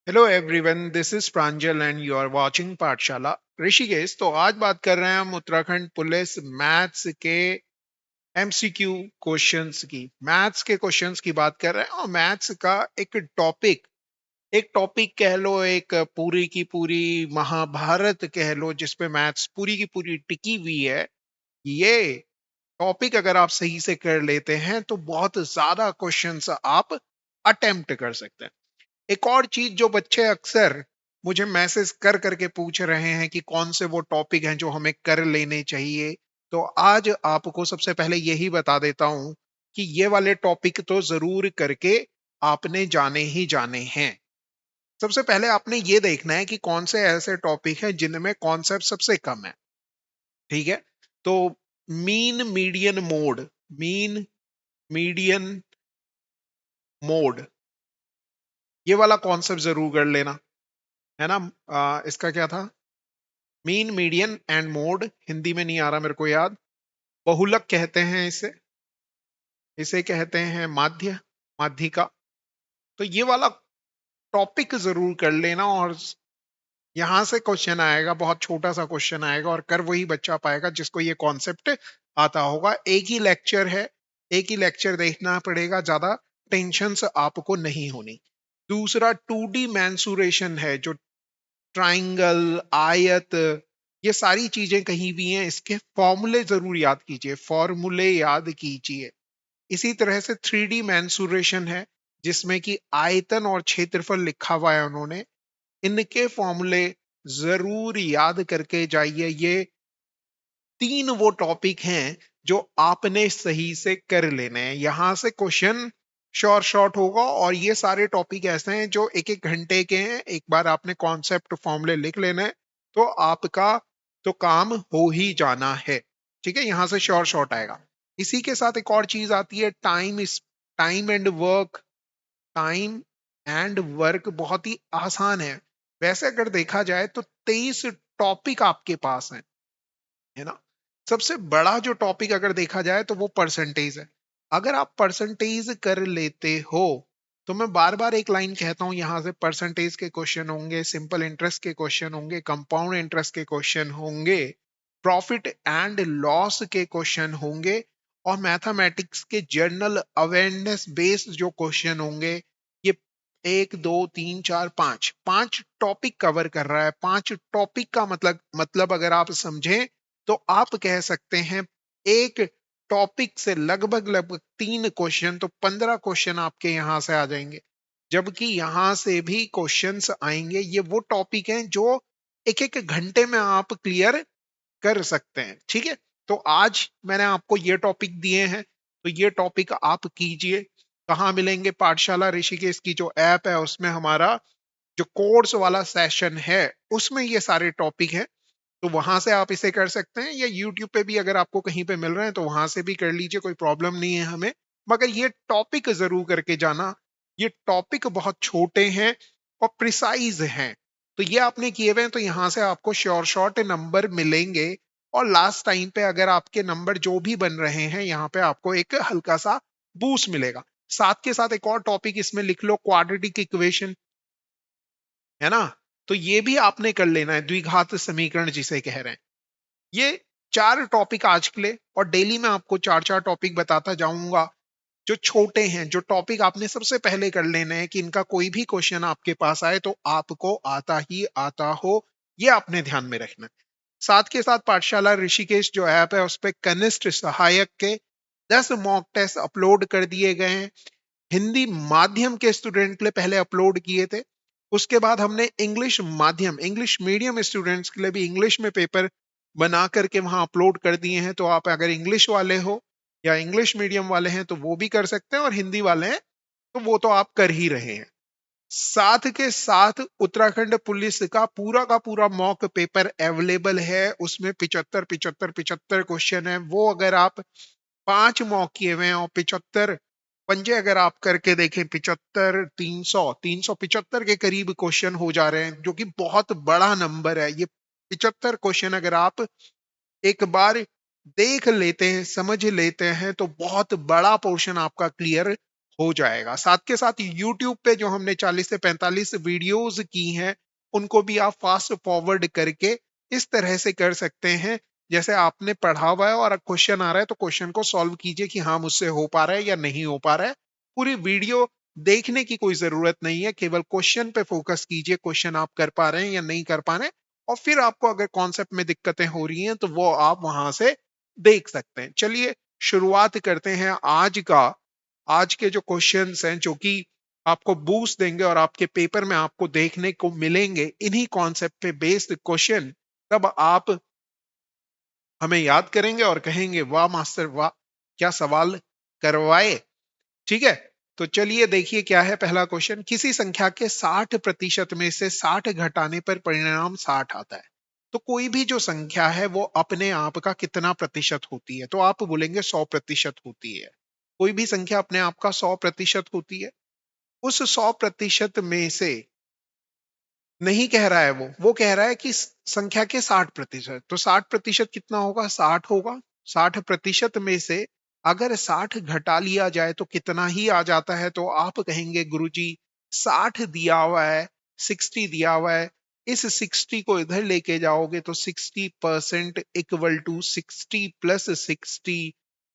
Hello everyone, this is Pranjal and you are watching Pathshala Rishikesh. तो आज बात कर रहे हैं हम उत्तराखंड पुलिस मैथ्स के एमसीक्यू क्वेश्चंस की। मैथ्स के क्वेश्चंस की बात कर रहे हैं और मैथ्स का एक टॉपिक कह लो, एक पूरी की पूरी महाभारत कह लो जिसपे मैथ्स पूरी की पूरी टिकी हुई है। ये टॉपिक अगर आप सही से कर लेते हैं तो बहुत ज्यादा क्वेश्चंस आप अटेम्प्ट कर सकते हैं। एक और चीज जो बच्चे अक्सर मुझे मैसेज कर करके पूछ रहे हैं कि कौन से वो टॉपिक हैं जो हमें कर लेने चाहिए, तो आज आपको सबसे पहले यही बता देता हूं कि ये वाले टॉपिक तो जरूर करके आपने जाने ही जाने हैं। सबसे पहले आपने ये देखना है कि कौन से ऐसे टॉपिक हैं जिनमें कॉन्सेप्ट सबसे कम है। ठीक है, तो mean median mode, mean median mode, ये वाला कॉन्सेप्ट जरूर कर लेना है ना। इसका क्या था? Mean median and mode, Hindi में नहीं आ रहा मेरे को याद। बहुलक कहते हैं इसे, इसे कहते हैं माध्य, माध्यिका। तो ये वाला टॉपिक जरूर कर लेना और यहां से क्वेश्चन आएगा, बहुत छोटा सा क्वेश्चन आएगा और कर वही बच्चा पाएगा जिसको ये कॉन्सेप्ट आता होगा। एक ही लेक्चर है, एक ही लेक्चर देखना पड़ेगा, ज्यादा टेंशन आपको नहीं होनी। दूसरा 2D मैंसुरेशन है, जो ट्राइंगल, आयत, ये सारी चीजें कहीं भी हैं, इसके फॉर्मूले जरूर याद कीजिए, फॉर्मूले याद कीजिए। इसी तरह से 3D मैंसुरेशन है जिसमें कि आयतन और क्षेत्रफल लिखा हुआ है उन्होंने, इनके फॉर्मूले जरूर याद करके जाइए। ये तीन वो टॉपिक हैं जो आपने सही से कर लेने हैं। यहां से क्वेश्चन शॉर्ट शॉर्ट होगा और ये सारे टॉपिक ऐसे हैं जो एक एक घंटे के हैं। एक बार आपने कॉन्सेप्ट फॉर्मूले लिख लेना है तो आपका तो काम हो ही जाना है। ठीक है, यहां से शॉर्ट शॉर्ट आएगा। इसी के साथ एक और चीज आती है, टाइम इस time and work. Time and work बहुत ही आसान है। वैसे अगर देखा जाए तो 23 टॉपिक आपके पास है ना। सबसे बड़ा जो टॉपिक अगर देखा जाए तो वो परसेंटेज है। अगर आप परसेंटेज कर लेते हो तो मैं बार बार एक लाइन कहता हूं, यहां से परसेंटेज के क्वेश्चन होंगे, सिंपल इंटरेस्ट के क्वेश्चन होंगे, कंपाउंड इंटरेस्ट के क्वेश्चन होंगे, प्रॉफिट एंड लॉस के क्वेश्चन होंगे और मैथमेटिक्स के जनरल अवेयरनेस बेस्ड जो क्वेश्चन होंगे। ये एक दो तीन चार पांच पांच टॉपिक कवर कर रहा है। पांच टॉपिक का मतलब अगर आप समझें तो आप कह सकते हैं एक टॉपिक से लगभग लगभग 3 क्वेश्चन, तो 15 क्वेश्चन आपके यहां से आ जाएंगे। जबकि यहां से भी क्वेश्चंस आएंगे। ये वो टॉपिक हैं जो एक एक घंटे में आप क्लियर कर सकते हैं। ठीक है, तो आज मैंने आपको ये टॉपिक दिए हैं, तो ये टॉपिक आप कीजिए। कहाँ मिलेंगे? पाठशाला ऋषिकेश की जो ऐप है उसमें हमारा जो कोर्स वाला सेशन है उसमें ये सारे टॉपिक हैं, तो वहां से आप इसे कर सकते हैं। या यूट्यूब पे भी अगर आपको कहीं पे मिल रहे हैं तो वहां से भी कर लीजिए, कोई प्रॉब्लम नहीं है हमें। मगर ये टॉपिक जरूर करके जाना। ये टॉपिक बहुत छोटे हैं और प्रिसाइज हैं, तो ये आपने किए हुए हैं तो यहाँ से आपको श्योर शॉर्ट नंबर मिलेंगे। और लास्ट टाइम पे अगर आपके नंबर जो भी बन रहे हैं यहाँ पे आपको एक हल्का सा बूस्ट मिलेगा। साथ के साथ एक और टॉपिक इसमें लिख लो, क्वाड्रेटिक इक्वेशन, है ना। तो ये भी आपने कर लेना है, द्विघात समीकरण जिसे कह रहे हैं। ये 4 टॉपिक आज के लिए, और डेली मैं आपको 4 4 टॉपिक बताता जाऊंगा जो छोटे हैं, जो टॉपिक आपने सबसे पहले कर लेने हैं कि इनका कोई भी क्वेश्चन आपके पास आए तो आपको आता ही आता हो। ये आपने ध्यान में रखना है। साथ के साथ पाठशाला ऋषिकेश जो ऐप है उस पर कनिष्ठ सहायक के 10 मॉक टेस्ट अपलोड कर दिए गए हैं। हिंदी माध्यम के स्टूडेंट के लिए पहले अपलोड किए थे, उसके बाद हमने इंग्लिश माध्यम, इंग्लिश मीडियम स्टूडेंट्स के लिए भी इंग्लिश में पेपर बना करके वहां अपलोड कर दिए हैं। तो आप अगर इंग्लिश वाले हो या इंग्लिश मीडियम वाले हैं तो वो भी कर सकते हैं, और हिंदी वाले हैं तो वो तो आप कर ही रहे हैं। साथ के साथ उत्तराखंड पुलिस का पूरा मॉक पेपर अवेलेबल है। उसमें 75 क्वेश्चन है। वो अगर आप 5 मॉक किए हुए हैं और 75 पंजे अगर आप करके देखें, 75 375 के करीब क्वेश्चन हो जा रहे हैं, जो कि बहुत बड़ा नंबर है। ये 75 क्वेश्चन अगर आप एक बार देख लेते हैं, समझ लेते हैं, तो बहुत बड़ा पोर्शन आपका क्लियर हो जाएगा। साथ के साथ यूट्यूब पे जो हमने 40 से 45 वीडियोस की हैं, उनको भी आप फास्ट फॉरवर्ड करके इस तरह से कर सकते हैं, जैसे आपने पढ़ा हुआ है और क्वेश्चन आ रहा है तो क्वेश्चन को सॉल्व कीजिए कि हाँ मुझसे हो पा रहा है या नहीं हो पा रहा है। पूरी वीडियो देखने की कोई जरूरत नहीं है, केवल क्वेश्चन पे फोकस कीजिए, क्वेश्चन आप कर पा रहे हैं या नहीं कर पा रहे हैं, और फिर आपको अगर कॉन्सेप्ट में दिक्कतें हो रही हैं तो वो आप वहां से देख सकते हैं। चलिए शुरुआत करते हैं आज के जो क्वेश्चंस हैं जो कि आपको बूस्ट देंगे और आपके पेपर में आपको देखने को मिलेंगे, इन्हीं कॉन्सेप्ट पे बेस्ड क्वेश्चन। तब आप हमें याद करेंगे और कहेंगे वाह मास्टर वाह, क्या सवाल करवाए। ठीक है, तो चलिए देखिए क्या है पहला क्वेश्चन। किसी संख्या के 60% में से 60 घटाने पर परिणाम 60 आता है, तो कोई भी जो संख्या है वो अपने आप का कितना प्रतिशत होती है? तो आप बोलेंगे 100% होती है। कोई भी संख्या अपने आप का 100% होती है। उस 100% में से नहीं कह रहा है, वो कह रहा है कि संख्या के 60%, तो 60% कितना होगा? 60 होगा। 60% में से अगर 60 घटा लिया जाए तो कितना ही आ जाता है? तो आप कहेंगे गुरुजी 60 दिया हुआ है, 60 दिया हुआ है, इस 60 को इधर लेके जाओगे तो 60% इक्वल टू 60 प्लस 60,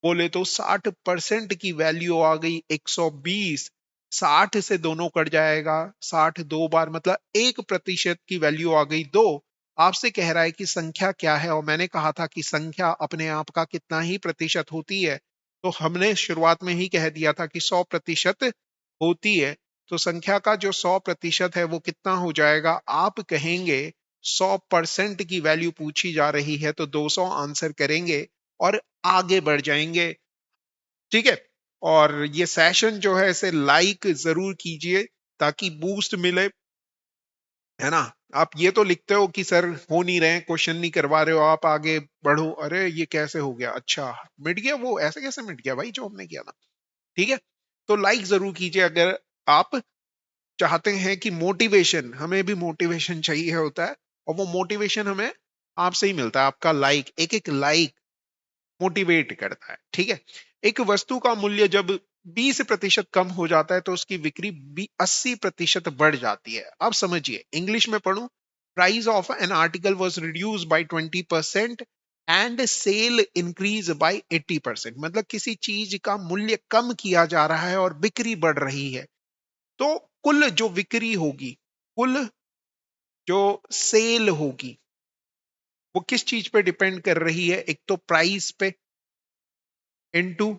बोले तो 60% की वैल्यू आ गई 120। 60 से दोनों कट जाएगा, 60 दो बार मतलब 1% की वैल्यू आ गई 2। आपसे कह रहा है कि संख्या क्या है, और मैंने कहा था कि संख्या अपने आप का कितना ही प्रतिशत होती है, तो हमने शुरुआत में ही कह दिया था कि 100% होती है। तो संख्या का जो 100% है वो कितना हो जाएगा? आप कहेंगे 100% की वैल्यू पूछी जा रही है तो 200 आंसर करेंगे और आगे बढ़ जाएंगे। ठीक है, और ये सेशन जो है इसे लाइक जरूर कीजिए ताकि बूस्ट मिले, है ना। आप ये तो लिखते हो कि सर हो नहीं रहे, क्वेश्चन नहीं करवा रहे हो, आप आगे बढ़ो। अरे ये कैसे हो गया? अच्छा मिट गया, वो ऐसे कैसे मिट गया भाई जो हमने किया था? ठीक है, तो लाइक जरूर कीजिए अगर आप चाहते हैं कि मोटिवेशन, हमें भी मोटिवेशन चाहिए होता है, और वो मोटिवेशन हमें आपसे ही मिलता है। आपका लाइक, एक एक लाइक मोटिवेट करता है। ठीक है, एक वस्तु का मूल्य जब 20% कम हो जाता है तो उसकी बिक्री 80% बढ़ जाती है। अब समझिए, इंग्लिश में पढ़ूं। Price of an article was reduce by 20% and sale increase by 80%। मतलब किसी चीज का मूल्य कम किया जा रहा है और बिक्री बढ़ रही है, तो कुल जो बिक्री होगी, कुल जो सेल होगी, वो किस चीज पे डिपेंड कर रही है? एक तो प्राइस पे, इनटू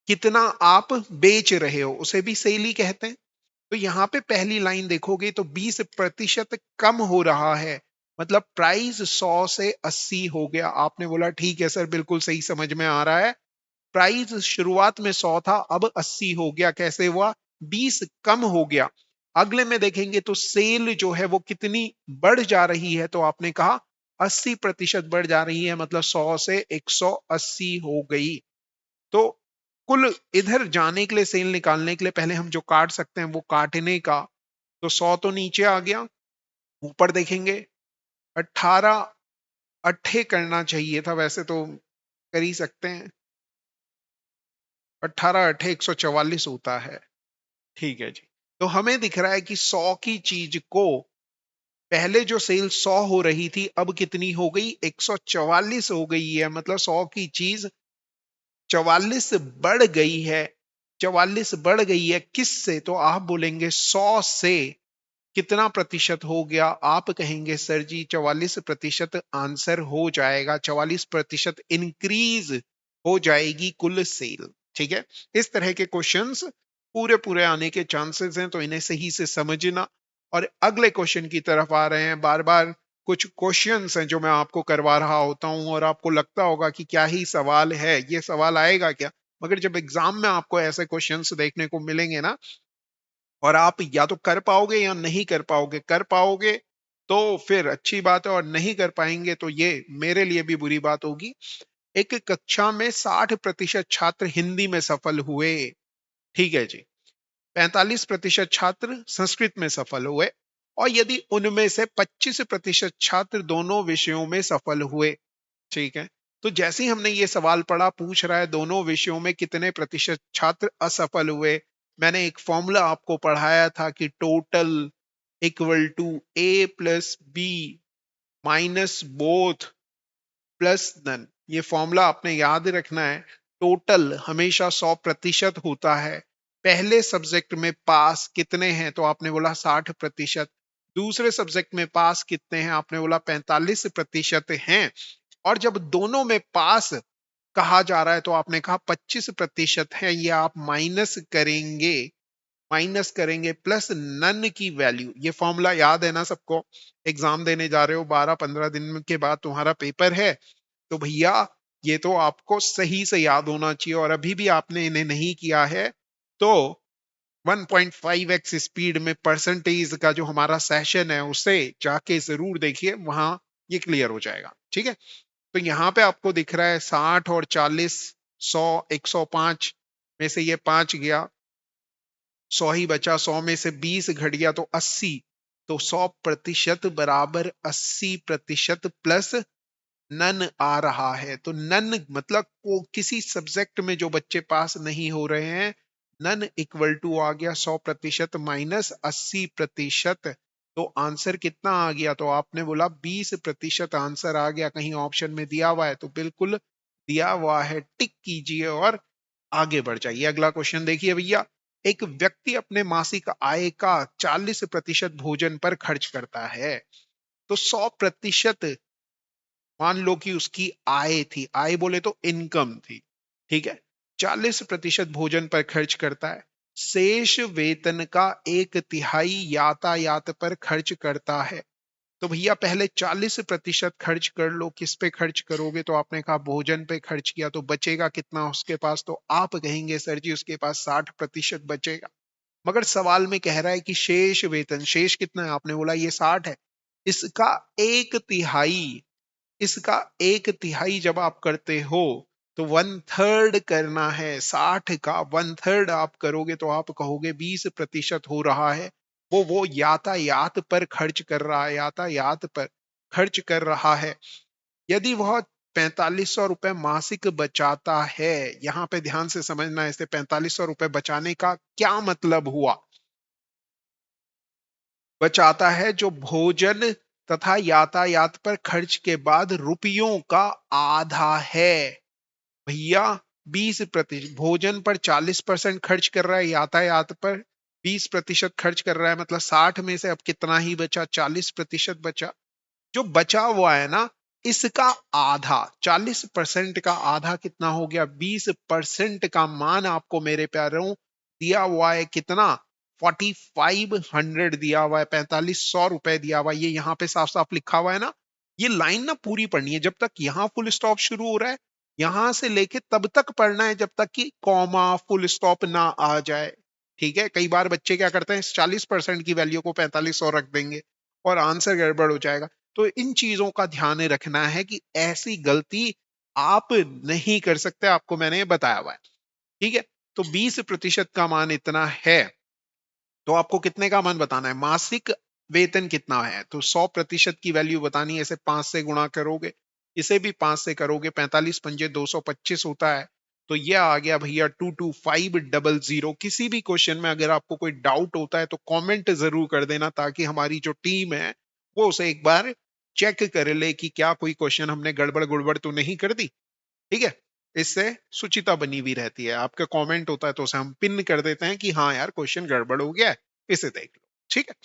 कितना आप बेच रहे हो, उसे भी सेल ही कहते हैं। तो यहाँ पे पहली लाइन देखोगे तो 20% कम हो रहा है, मतलब प्राइस 100 से 80 हो गया। आपने बोला ठीक है सर, बिल्कुल सही समझ में आ रहा है। प्राइस शुरुआत में 100 था, अब 80 हो गया। कैसे हुआ? 20 कम हो गया। अगले में देखेंगे तो सेल जो है वो कितनी बढ़ जा रही है, तो आपने कहा 80% बढ़ जा रही है, मतलब 100 से 180 हो गई। तो कुल इधर जाने के लिए, सेल निकालने के लिए पहले हम जो काट सकते हैं वो काटने का, तो 100 तो नीचे आ गया। ऊपर देखेंगे 18 अट्ठे करना चाहिए था, वैसे तो कर ही सकते हैं। 18 अट्ठे 144 होता है। ठीक है जी, तो हमें दिख रहा है कि 100 की चीज को पहले जो सेल 100 हो रही थी अब कितनी हो गई? 144 हो गई है। मतलब 100 की चीज 44 बढ़ गई है। 44 बढ़ गई है किससे? तो आप बोलेंगे 100 से कितना प्रतिशत हो गया? आप कहेंगे सर जी 44% आंसर हो जाएगा, 44% इंक्रीज हो जाएगी कुल सेल। ठीक है, इस तरह के क्वेश्चंस पूरे पूरे आने के चांसेस हैं, तो इन्हें सही से समझना। और अगले क्वेश्चन की तरफ आ रहे हैं। बार बार कुछ क्वेश्चंस हैं जो मैं आपको करवा रहा होता हूं और आपको लगता होगा कि क्या ही सवाल है, ये सवाल आएगा क्या? मगर जब एग्जाम में आपको ऐसे क्वेश्चंस देखने को मिलेंगे ना, और आप या तो कर पाओगे या नहीं कर पाओगे, कर पाओगे तो फिर अच्छी बात है, और नहीं कर पाएंगे तो ये मेरे लिए भी बुरी बात होगी। एक कक्षा में 60% छात्र हिंदी में सफल हुए। ठीक है जी, 45% छात्र संस्कृत में सफल हुए, और यदि उनमें से 25% छात्र दोनों विषयों में सफल हुए। ठीक है, तो जैसे ही हमने ये सवाल पढ़ा, पूछ रहा है दोनों विषयों में कितने प्रतिशत छात्र असफल हुए, मैंने एक फॉर्मूला आपको पढ़ाया था कि total equal to A plus B minus both plus none. ये फॉर्मूला आपने याद रखना है। टोटल हमेशा 100% होता है। पहले सब्जेक्ट में पास कितने हैं तो आपने बोला 60%। दूसरे सब्जेक्ट में पास कितने हैं आपने बोला 45% हैं। और जब दोनों में पास कहा जा रहा है तो आपने कहा 25% है। ये आप माइनस करेंगे प्लस नन की वैल्यू। ये फॉर्मूला याद है ना सबको? एग्जाम देने जा रहे हो, 12-15 दिन के बाद तुम्हारा पेपर है, तो भैया ये तो आपको सही से याद होना चाहिए। और अभी भी आपने इन्हें नहीं किया है तो 1.5x स्पीड में परसेंटेज का जो हमारा सेशन है उसे जाके जरूर देखिए, वहां ये क्लियर हो जाएगा। ठीक है, तो यहाँ पे आपको दिख रहा है 60 और 40, 100, 105 में से ये 5 गया, 100 ही बचा, 100 में से 20 घट गया तो 80। तो 100% बराबर 80% प्लस नन आ रहा है। तो नन मतलब को किसी सब्जेक्ट में जो बच्चे पास नहीं हो रहे हैं, नन इक्वल टू आ गया 100% माइनस 80%। तो आंसर कितना आ गया? तो आपने बोला 20% आंसर आ गया। कहीं ऑप्शन में दिया हुआ है तो बिल्कुल दिया हुआ है, टिक कीजिए और आगे बढ़ जाइए। अगला क्वेश्चन देखिए भैया। एक व्यक्ति अपने मासिक आय का 40% भोजन पर खर्च करता है। तो 100% मान लो कि उसकी आय थी, आय बोले तो इनकम थी, ठीक है। 40% भोजन पर खर्च करता है। शेष वेतन का 1/3 यातायात पर खर्च करता है। तो भैया पहले 40% खर्च कर लो। किस पे खर्च करोगे? तो आपने कहा भोजन पे खर्च किया, तो बचेगा कितना उसके पास? तो आप कहेंगे सर जी उसके पास 60% बचेगा। मगर सवाल में कह रहा है कि शेष वेतन, शेष कितना है? आपने बोला ये 60 है। इसका 1/3, इसका 1/3 जब आप करते हो तो 1/3 करना है। 60 का 1/3 आप करोगे तो आप कहोगे 20% हो रहा है। वो यातायात पर खर्च कर रहा है, यातायात पर खर्च कर रहा है। यदि वह 4500 रुपए मासिक बचाता है, यहां पे ध्यान से समझना है, इसे 4500 रुपए बचाने का क्या मतलब हुआ? बचाता है जो भोजन तथा यातायात पर खर्च के बाद रुपयों का आधा है। भैया 20% भोजन पर 40% खर्च कर रहा है, यातायात पर 20% खर्च कर रहा है, मतलब 60 में से अब कितना ही बचा? 40% बचा। जो बचा हुआ है ना, इसका आधा, 40% का आधा कितना हो गया? 20% का मान आपको मेरे प्यारों दिया हुआ है कितना? 4500 दिया हुआ है, 4500 रुपए दिया हुआ है। ये यहाँ पे साफ साफ लिखा हुआ है ना। ये लाइन ना पूरी पढ़नी है। जब तक यहाँ फुल स्टॉप शुरू हो रहा है, यहां से लेके तब तक पढ़ना है जब तक कि कॉमा फुल स्टॉप ना आ जाए। ठीक है, कई बार बच्चे क्या करते हैं, 40% की वैल्यू को 4500 रख देंगे और आंसर गड़बड़ हो जाएगा। तो इन चीजों का ध्यान रखना है कि ऐसी गलती आप नहीं कर सकते, आपको मैंने बताया हुआ है। ठीक है, तो 20% का मान इतना है, तो आपको कितने का मान बताना है? मासिक वेतन कितना है? तो 100% की वैल्यू बतानी है। इसे 5 से गुणा करोगे, इसे भी 5 से करोगे, 45 पंजे 225 होता है। तो ये आ गया भैया 22500। किसी भी क्वेश्चन में अगर आपको कोई डाउट होता है तो कमेंट जरूर कर देना, ताकि हमारी जो टीम है वो उसे एक बार चेक कर ले कि क्या कोई क्वेश्चन हमने गड़बड़ गुड़बड़ तो नहीं कर दी। ठीक है, इससे सुचिता बनी हुई रहती है। आपका कमेंट होता है तो उसे हम पिन कर देते हैं कि हाँ यार क्वेश्चन गड़बड़ हो गया है, इसे देख लो। ठीक है,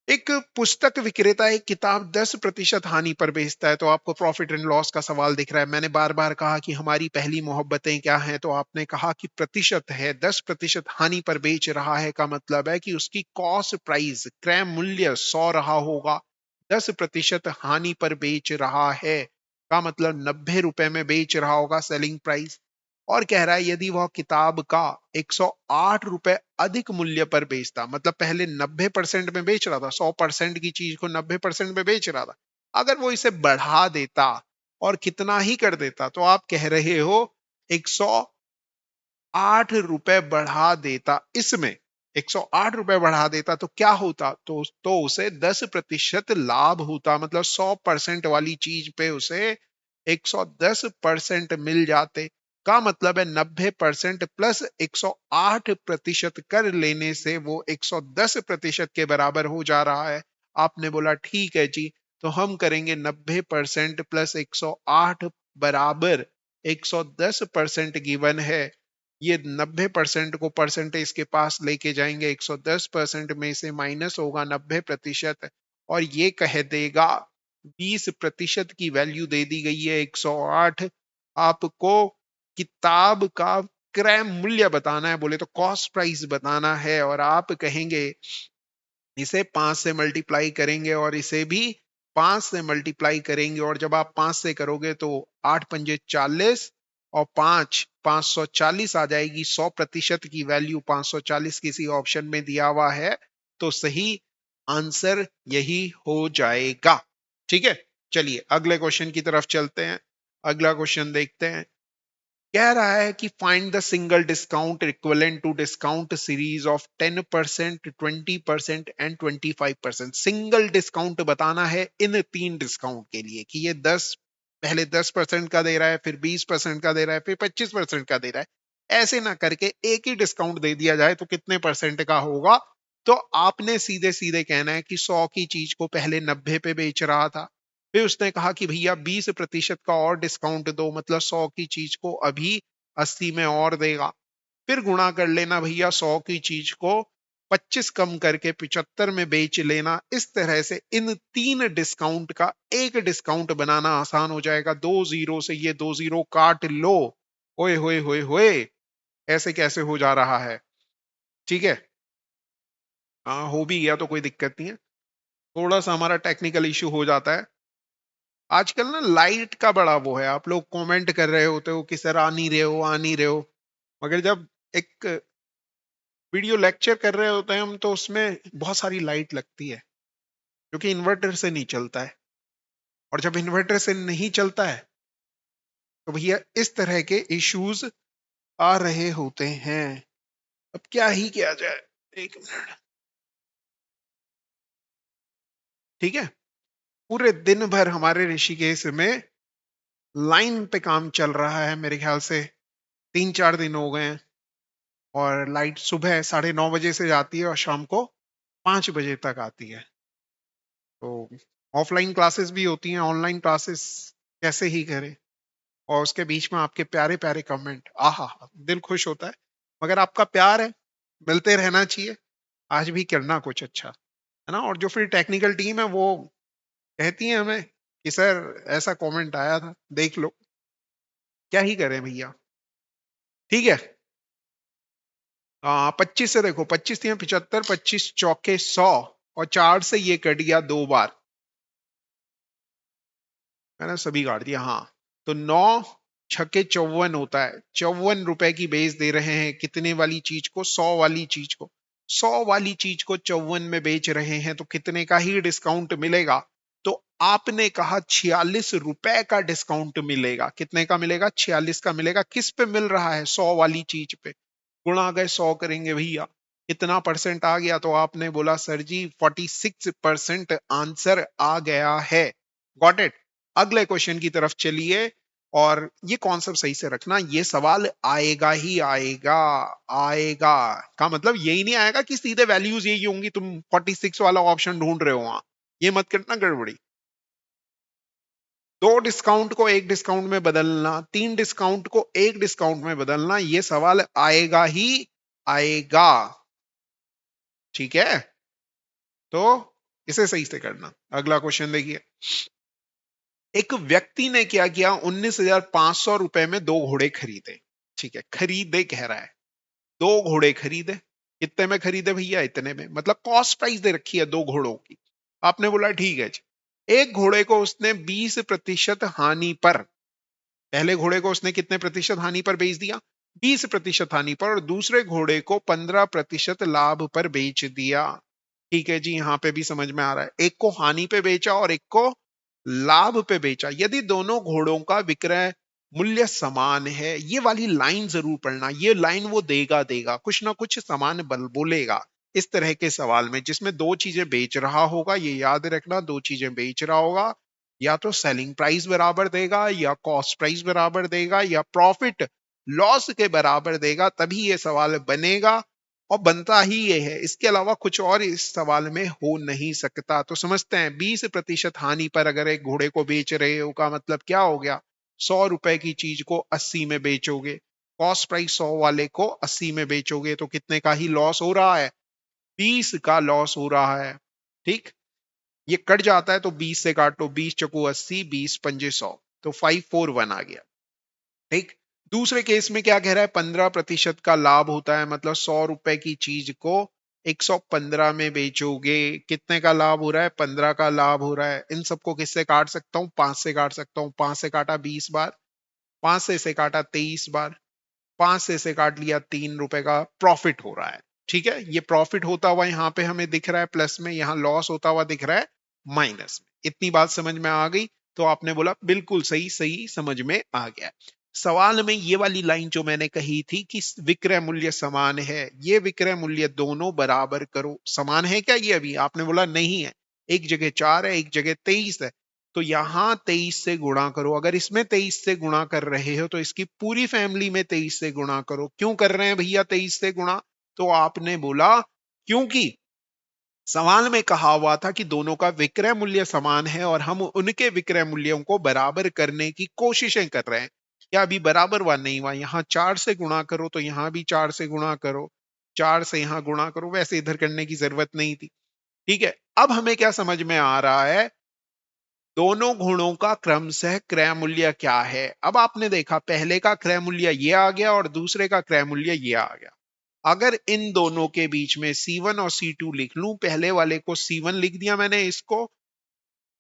एक पुस्तक विक्रेता एक किताब 10% हानि पर बेचता है, तो आपको प्रॉफिट एंड लॉस का सवाल दिख रहा है। मैंने बार बार कहा कि हमारी पहली मोहब्बतें क्या हैं, तो आपने कहा कि प्रतिशत है। 10% हानि पर बेच रहा है का मतलब है कि उसकी कॉस्ट प्राइस, क्रय मूल्य 100 रहा होगा। 10% हानि पर बेच रहा है का मतलब 90 रुपए में बेच रहा होगा, सेलिंग प्राइस। और कह रहा है यदि वह किताब का 108 रुपए अधिक मूल्य पर बेचता, मतलब पहले 90% में बेच रहा था, 100% की चीज को 90% में बेच रहा था, अगर वो इसे बढ़ा देता और कितना ही कर देता, तो आप कह रहे हो 108 रुपए बढ़ा देता, इसमें 108 रुपए बढ़ा देता तो क्या होता? तो उसे 10% लाभ होता, मतलब 100% वाली चीज पे उसे 110% मिल जाते। का मतलब है 90% प्लस 108% कर लेने से वो 110% के बराबर हो जा रहा है। आपने बोला ठीक है जी, तो हम करेंगे 90% प्लस 108 बराबर 110% गिवन है। ये 90% को परसेंटेज के पास लेके जाएंगे, 110% में से माइनस होगा 90% और ये कह देगा 20% की वैल्यू दे दी गई है 108। आपको किताब का क्रय मूल्य बताना है, बोले तो कॉस्ट प्राइस बताना है, और आप कहेंगे इसे 5 से मल्टीप्लाई करेंगे और इसे भी 5 से मल्टीप्लाई करेंगे, और जब आप 5 से करोगे तो 8 पंजे 40 और 540 आ जाएगी। 100% की वैल्यू 540 किसी ऑप्शन में दिया हुआ है, तो सही आंसर यही हो जाएगा। ठीक है, चलिए अगले क्वेश्चन की तरफ चलते हैं। अगला क्वेश्चन देखते हैं। कह रहा है कि find the single discount equivalent to discount series of 10%, 20% and 25%। Single discount बताना है इन तीन डिस्काउंट के लिए कि ये 10 पहले 10% का दे रहा है, फिर 20% का दे रहा है, फिर 25% का दे रहा है। ऐसे ना करके एक ही डिस्काउंट दे दिया जाए तो कितने परसेंट का होगा। तो आपने सीधे सीधे कहना है कि 100 की चीज को पहले 90 पे बेच रहा था, फिर उसने कहा कि भैया 20% का और डिस्काउंट दो, मतलब 100 की चीज को अभी 80 में और देगा। फिर गुणा कर लेना भैया 100 की चीज को 25 कम करके 75 में बेच लेना। इस तरह से इन तीन डिस्काउंट का एक डिस्काउंट बनाना आसान हो जाएगा। 2 जीरो से ये 2 जीरो काट लो। ओए होए होए होए, ऐसे कैसे हो जा रहा है। ठीक है, हाँ हो भी गया तो कोई दिक्कत नहीं है, थोड़ा सा हमारा टेक्निकल इश्यू हो जाता है। आजकल ना लाइट का बड़ा वो है, आप लोग कमेंट कर रहे होते हो कि सर आ नहीं रहे हो, आ नहीं रहे हो, मगर जब एक वीडियो लेक्चर कर रहे होते हैं हम तो उसमें बहुत सारी लाइट लगती है, जो कि इन्वर्टर से नहीं चलता है। और जब इन्वर्टर से नहीं चलता है तो भैया इस तरह के इश्यूज आ रहे होते हैं। अब क्या ही किया जाए, एक मिनट। ठीक है, पूरे दिन भर हमारे ऋषिकेश में लाइन पे काम चल रहा है, मेरे ख्याल से 3-4 दिन हो गए हैं। और लाइट सुबह 9:30 बजे से जाती है और शाम को 5 बजे तक आती है। तो ऑफलाइन क्लासेस भी होती हैं, ऑनलाइन क्लासेस कैसे ही करें, और उसके बीच में आपके प्यारे प्यारे कमेंट, आहा, दिल खुश होता है। मगर आपका प्यार है, मिलते रहना चाहिए, आज भी करना कुछ अच्छा है ना। और जो फिर टेक्निकल टीम है वो कहती है हमें कि सर ऐसा कमेंट आया था, देख लो, क्या ही करें भैया। ठीक है, 25 से देखो, 25 × 3 = 75, 25 चौके 100, और 4 से ये कट गया 2 बार, मैंने सभी काट दिया। हाँ, तो 9 × 6 = 54 होता है। 54 रुपए की बेच दे रहे हैं कितने वाली चीज को, 100 वाली चीज को। 100 वाली चीज को 54 में बेच रहे हैं तो कितने का ही डिस्काउंट मिलेगा। तो आपने कहा 46 रुपए का डिस्काउंट मिलेगा। कितने का मिलेगा, 46 का मिलेगा। किस पे मिल रहा है, 100 वाली चीज पे। गुणा गए 100 करेंगे भैया, कितना परसेंट आ गया, तो आपने बोला सर जी 46% आंसर आ गया है। Got it. अगले क्वेश्चन की तरफ चलिए, और ये कॉन्सेप्ट सही से रखना, ये सवाल आएगा ही आएगा। आएगा का मतलब यही नहीं आएगा कि सीधे वैल्यूज यही होंगी, तुम 46 वाला ऑप्शन ढूंढ रहे हो वहां, ये मत करना गड़बड़ी। 2 डिस्काउंट को एक डिस्काउंट में बदलना, 3 डिस्काउंट को एक डिस्काउंट में बदलना, ये सवाल आएगा ही आएगा। ठीक है, तो इसे सही से करना। अगला क्वेश्चन देखिए। एक व्यक्ति ने क्या किया, 19,500 रुपए में 2 घोड़े खरीदे। ठीक है, खरीदे कह रहा है, 2 घोड़े खरीदे। कितने में खरीदे भैया, इतने में, मतलब कॉस्ट प्राइस दे रखी है 2 घोड़ों की। आपने बोला ठीक है जी। एक घोड़े को उसने 20% हानि पर, पहले घोड़े को उसने कितने प्रतिशत हानि पर बेच दिया, 20% हानि पर, और दूसरे घोड़े को 15% लाभ पर बेच दिया। ठीक है जी, यहाँ पे भी समझ में आ रहा है, एक को हानि पे बेचा और एक को लाभ पे बेचा। यदि दोनों घोड़ों का विक्रय मूल्य समान है, ये वाली लाइन जरूर पढ़ना, ये लाइन वो देगा देगा कुछ ना कुछ समान बल बोलेगा इस तरह के सवाल में, जिसमें 2 चीजें बेच रहा होगा, ये याद रखना, 2 चीजें बेच रहा होगा, या तो सेलिंग प्राइस बराबर देगा, या कॉस्ट प्राइस बराबर देगा, या प्रॉफिट लॉस के बराबर देगा तभी ये सवाल बनेगा, और बनता ही ये है, इसके अलावा कुछ और इस सवाल में हो नहीं सकता। तो समझते हैं, 20% हानि पर अगर एक घोड़े को बेच रहे हो का मतलब क्या हो गया, 100 रुपए की चीज को 80 में बेचोगे, कॉस्ट प्राइस 100 वाले को 80 में बेचोगे, तो कितने का ही लॉस हो रहा है, 20 का लॉस हो रहा है। ठीक, ये कट जाता है तो 20 से काटो, 20 चकू 80, 20 पंजे 100, तो 541 आ गया। ठीक, दूसरे केस में क्या कह रहा है, 15% का लाभ होता है, मतलब 100 रुपए की चीज को 115 में बेचोगे, कितने का लाभ हो रहा है, 15 का लाभ हो रहा है। इन सबको किससे काट सकता हूँ, 5 से काट सकता हूँ, 5 से काटा 20 बार, 5 से इसे काटा 23 बार, 5 से इसे काट लिया, 3 रुपए का प्रॉफिट हो रहा है। ठीक है, ये प्रॉफिट होता हुआ यहाँ पे हमें दिख रहा है प्लस में, यहाँ लॉस होता हुआ दिख रहा है माइनस में। इतनी बात समझ में आ गई, तो आपने बोला बिल्कुल सही, सही समझ में आ गया। सवाल में ये वाली लाइन जो मैंने कही थी कि विक्रय मूल्य समान है, ये विक्रय मूल्य दोनों बराबर करो, समान है क्या, ये अभी आपने बोला नहीं है, एक जगह 4 है, एक जगह 23 है, तो यहां 23 से गुणा करो। अगर इसमें 23 से गुणा कर रहे हो तो इसकी पूरी फैमिली में 23 से गुणा करो। क्यों कर रहे हैं भैया 23 से गुणा, तो आपने बोला क्योंकि सवाल में कहा हुआ था कि दोनों का विक्रय मूल्य समान है और हम उनके विक्रय मूल्यों को बराबर करने की कोशिशें कर रहे हैं। क्या अभी बराबर हुआ, नहीं हुआ, यहाँ 4 से गुणा करो तो यहाँ भी 4 से गुणा करो, 4 से यहाँ गुणा करो, वैसे इधर करने की जरूरत नहीं थी। ठीक है, अब हमें क्या समझ में आ रहा है, दोनों गुणों का क्रमशः क्रय मूल्य क्या है। अब आपने देखा पहले का क्रय मूल्य ये आ गया और दूसरे का क्रय मूल्य ये आ गया। अगर इन दोनों के बीच में C1 और C2 लिख लूं, पहले वाले को C1 लिख दिया मैंने, इसको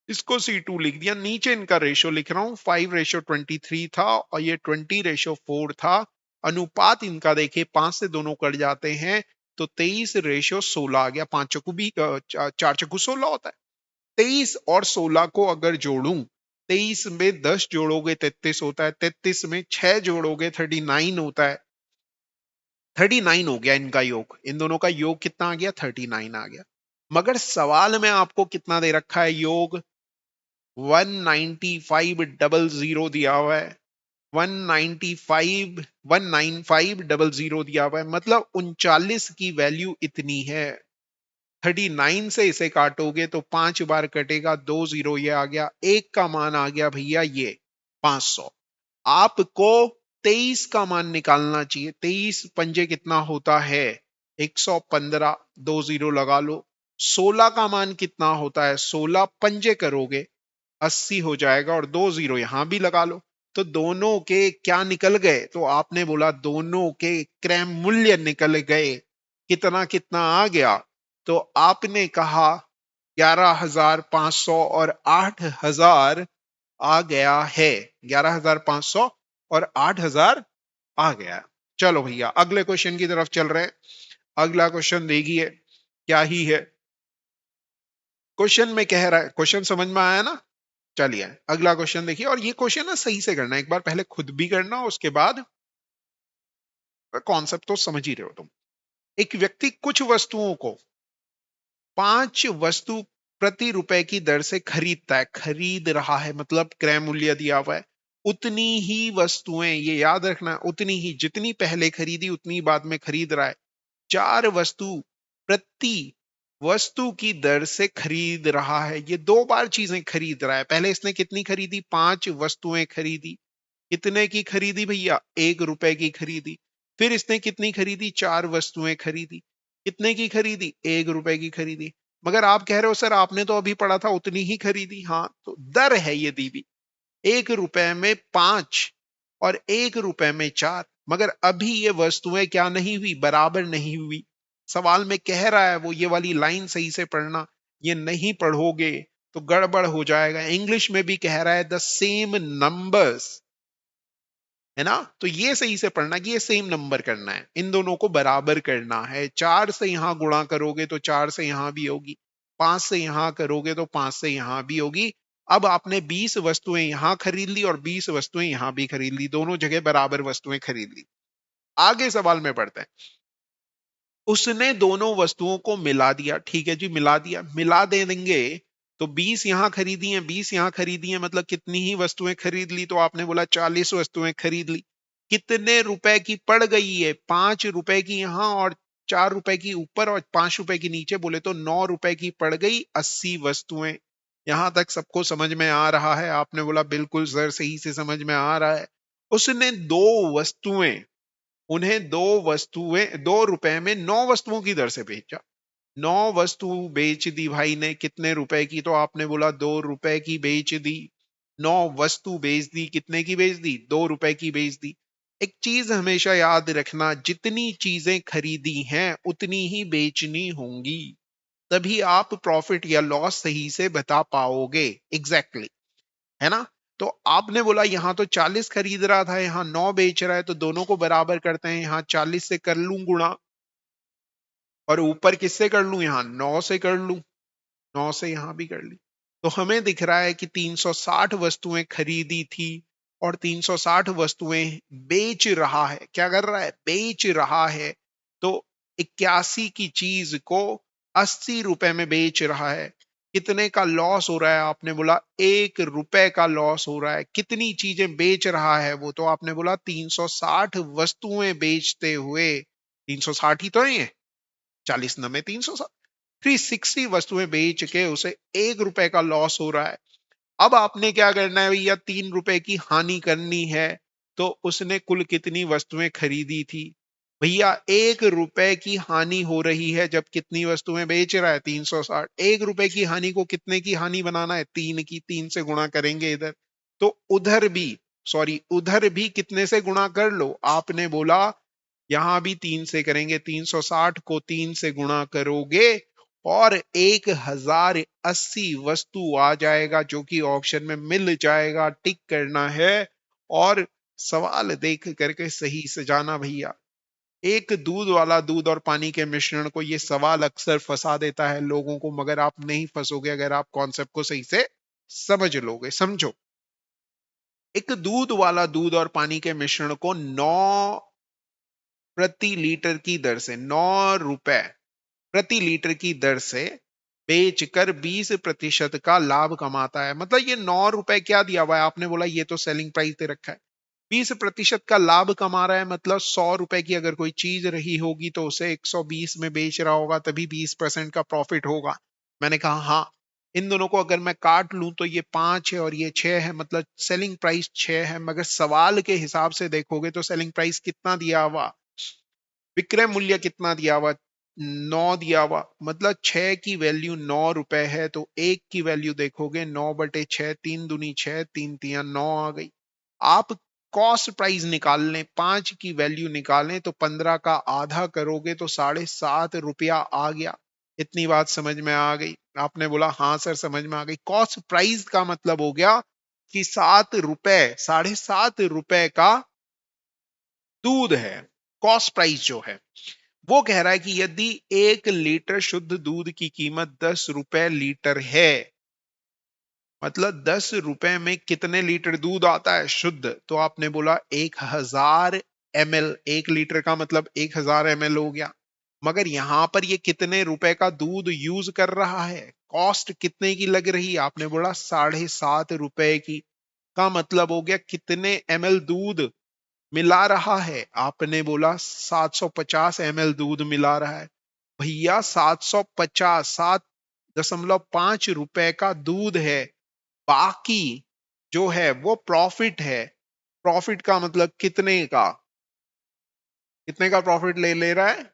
इसको C2 लिख दिया, नीचे इनका रेशो लिख रहा हूं, 5:23 था और ये 20:4 था। अनुपात इनका देखिए 5 से दोनों कट जाते हैं तो 23:16 आ गया, 5 चकू भी 4 चकू 16 होता है। 23 और 16 को अगर जोड़ूं, 23 में 10 जोड़ोगे 33 होता है, 33 में 6 जोड़ोगे 39 होता है, 39 हो गया इनका योग, इन दोनों का योग कितना आ गया, 39 आ गया। मगर सवाल में आपको कितना दे रखा है योग, 19500 दिया हुआ है, 195 19500 दिया हुआ है, मतलब 39 की वैल्यू इतनी है। 39 से इसे काटोगे तो 5 बार कटेगा, 2 जीरो ये आ गया, एक का मान आ गया भैया ये 500। आपको 23 का मान निकालना चाहिए, 23 पंजे कितना होता है 115, 2 जीरो लगा लो। 16 का मान कितना होता है, 16 पंजे करोगे 80 हो जाएगा और 2 जीरो यहां भी लगा लो। तो दोनों के क्या निकल गए, तो आपने बोला दोनों के क्रय मूल्य निकल गए। कितना कितना आ गया, तो आपने कहा 11,500 और 8,000 आ गया है, 11,500 और 8,000 आ गया। चलो भैया अगले क्वेश्चन की तरफ चल रहे हैं। अगला क्वेश्चन देखिए क्या ही है, क्वेश्चन में कह रहा है, क्वेश्चन समझ में आया ना। चलिए अगला क्वेश्चन देखिए, और ये क्वेश्चन ना सही से करना है, एक बार पहले खुद भी करना उसके बाद कॉन्सेप्ट तो समझ ही रहे हो तुम। एक व्यक्ति कुछ वस्तुओं को 5 वस्तु प्रति रुपए की दर से खरीदता है, खरीद रहा है मतलब क्रय मूल्य दिया हुआ है, उतनी ही वस्तुएं, ये याद रखना, उतनी ही, जितनी पहले खरीदी उतनी बाद में खरीद रहा है। 4 वस्तु प्रति वस्तु की दर से खरीद रहा है, ये 2 बार चीजें खरीद रहा है। पहले इसने कितनी खरीदी, 5 वस्तुएं खरीदी, कितने की खरीदी भैया, 1 रुपए की खरीदी। फिर इसने कितनी खरीदी, 4 वस्तुएं खरीदी, कितने की खरीदी, 1 रुपए की खरीदी। मगर आप कह रहे हो सर आपने तो अभी पढ़ा था उतनी ही खरीदी, हाँ तो दर है ये दी भी, 1 रुपए में 5 और 1 रुपए में 4, मगर अभी ये वस्तुएं क्या नहीं हुई, बराबर नहीं हुई। सवाल में कह रहा है वो ये वाली लाइन सही से पढ़ना, ये नहीं पढ़ोगे तो गड़बड़ हो जाएगा। इंग्लिश में भी कह रहा है द सेम नंबर्स, है ना, तो ये सही से पढ़ना कि ये सेम नंबर करना है, इन दोनों को बराबर करना है। 4 से यहां गुणा करोगे तो 4 से यहां भी होगी, 5 से यहां करोगे तो 5 से यहां भी होगी। अब आपने 20 वस्तुएं यहां खरीद ली और 20 वस्तुएं यहां भी खरीद ली, दोनों जगह बराबर वस्तुएं खरीद ली। आगे सवाल में पढ़ते हैं, उसने दोनों वस्तुओं को मिला दिया, ठीक है जी मिला दिया, मिला दे देंगे तो 20 यहां खरीदी हैं, 20 यहां खरीदी हैं, मतलब कितनी ही वस्तुएं खरीद ली, तो आपने बोला 40 वस्तुएं खरीद ली। कितने रुपए की पड़ गई है? 5 रुपए की यहां और 4 रुपए की ऊपर और 5 रुपए की नीचे, बोले तो 9 रुपए की पड़ गई 80 वस्तुएं। यहां तक सबको समझ में आ रहा है? आपने बोला बिल्कुल सर, सही से समझ में आ रहा है। उसने दो वस्तुएं उन्हें 2 वस्तुएं 2 रुपए में 9 वस्तुओं की दर से बेचा। 9 वस्तु बेच दी भाई ने, कितने रुपए की? तो आपने बोला 2 रुपए की बेच दी। 9 वस्तु बेच दी, कितने की बेच दी? 2 रुपए की बेच दी। एक चीज हमेशा याद रखना, जितनी चीजें खरीदी हैं उतनी ही बेचनी होंगी, तभी आप प्रॉफिट या लॉस सही से बता पाओगे। एग्जैक्टली, है ना? तो आपने बोला यहां तो 40 खरीद रहा था, यहां 9 बेच रहा है, तो दोनों को बराबर करते हैं। यहां 40 से कर लूं गुणा, और ऊपर किससे कर लूं? यहां 9 से कर लूं, 9 से यहां भी कर ली। तो हमें दिख रहा है कि 360 वस्तुएं खरीदी थी और 360 वस्तुएं बेच रहा है। क्या कर रहा है? बेच रहा है। तो 81 की चीज को 80 रुपए में बेच रहा है। कितने का लॉस हो रहा है? आपने बोला 1 रुपए का लॉस हो रहा है। कितनी चीजें बेच रहा है वो? तो आपने बोला 360 वस्तुएं बेचते हुए, 360 ही तो है, 40 नमे 360, 360 वस्तुएं बेच के उसे 1 रुपए का लॉस हो रहा है। अब आपने क्या करना है भैया? 3 रुपए की हानि करनी है। तो उसने कुल कितनी वस्तुएं खरीदी थी? भैया 1 रुपए की हानि हो रही है जब कितनी वस्तुएं बेच रहा है? 360। 1 रुपए की हानि को कितने की हानि बनाना है? 3 की। 3 से गुणा करेंगे इधर, तो उधर भी, सॉरी उधर भी कितने से गुणा कर लो? आपने बोला यहां भी 3 से करेंगे। 360 को 3 से गुणा करोगे और 1080 वस्तु आ जाएगा, जो कि ऑप्शन में मिल जाएगा। टिक करना है और सवाल देख करके सही से जाना भैया। एक दूध वाला, दूध और पानी के मिश्रण को, ये सवाल अक्सर फंसा देता है लोगों को, मगर आप नहीं फंसोगे अगर आप कॉन्सेप्ट को सही से समझ लोगे। समझो, एक दूध वाला, दूध और पानी के मिश्रण को 9 प्रति लीटर की दर से, 9 रुपए प्रति लीटर की दर से बेचकर 20% का लाभ कमाता है। मतलब ये 9 रुपए क्या दिया हुआ है? आपने बोला ये तो सेलिंग प्राइस दे रखा है। 20% का लाभ कमा रहा है, मतलब 100 रुपए की अगर कोई चीज रही होगी तो उसे 120 में बेच रहा होगा, तभी 20% का प्रॉफिट होगा। मैंने कहा हाँ। इन दोनों को अगर मैं काट लूं तो ये 5 है और ये 6 है, मतलब सेलिंग प्राइस 6 है। मगर सवाल के हिसाब से देखोगे तो सेलिंग प्राइस कितना दिया हुआ? विक्रय मूल्य कितना दिया हुआ? 9 दिया हुआ। मतलब 6 की वैल्यू 9 रुपए है, तो 1 की वैल्यू देखोगे 9/6, 3 दूनी 6, 3 तिया 9 आ गई। आप कॉस्ट प्राइस निकाल लें, 5 की वैल्यू निकालें तो 15 का आधा करोगे तो 7.5 रुपया आ गया। इतनी बात समझ में आ गई? आपने बोला हाँ सर समझ में आ गई। कॉस्ट प्राइस का मतलब हो गया कि 7 रुपए, 7.5 रुपए का दूध है। कॉस्ट प्राइस जो है वो कह रहा है कि यदि 1 लीटर शुद्ध दूध की कीमत 10 रुपए लीटर है, मतलब 10 रुपए में कितने लीटर दूध आता है शुद्ध? तो आपने बोला 1000 ml। 1 लीटर का मतलब 1000 ml हो गया। मगर यहां पर ये कितने रुपए का दूध यूज कर रहा है? कॉस्ट कितने की लग रही है? आपने बोला 7.5 रुपए की। का मतलब हो गया कितने ml दूध मिला रहा है? आपने बोला 750 ml दूध मिला रहा है। भैया 750, 7.5 रुपए का दूध है। बाकी जो है वो प्रॉफिट है। प्रॉफिट का मतलब कितने का? कितने का प्रॉफिट ले ले रहा है?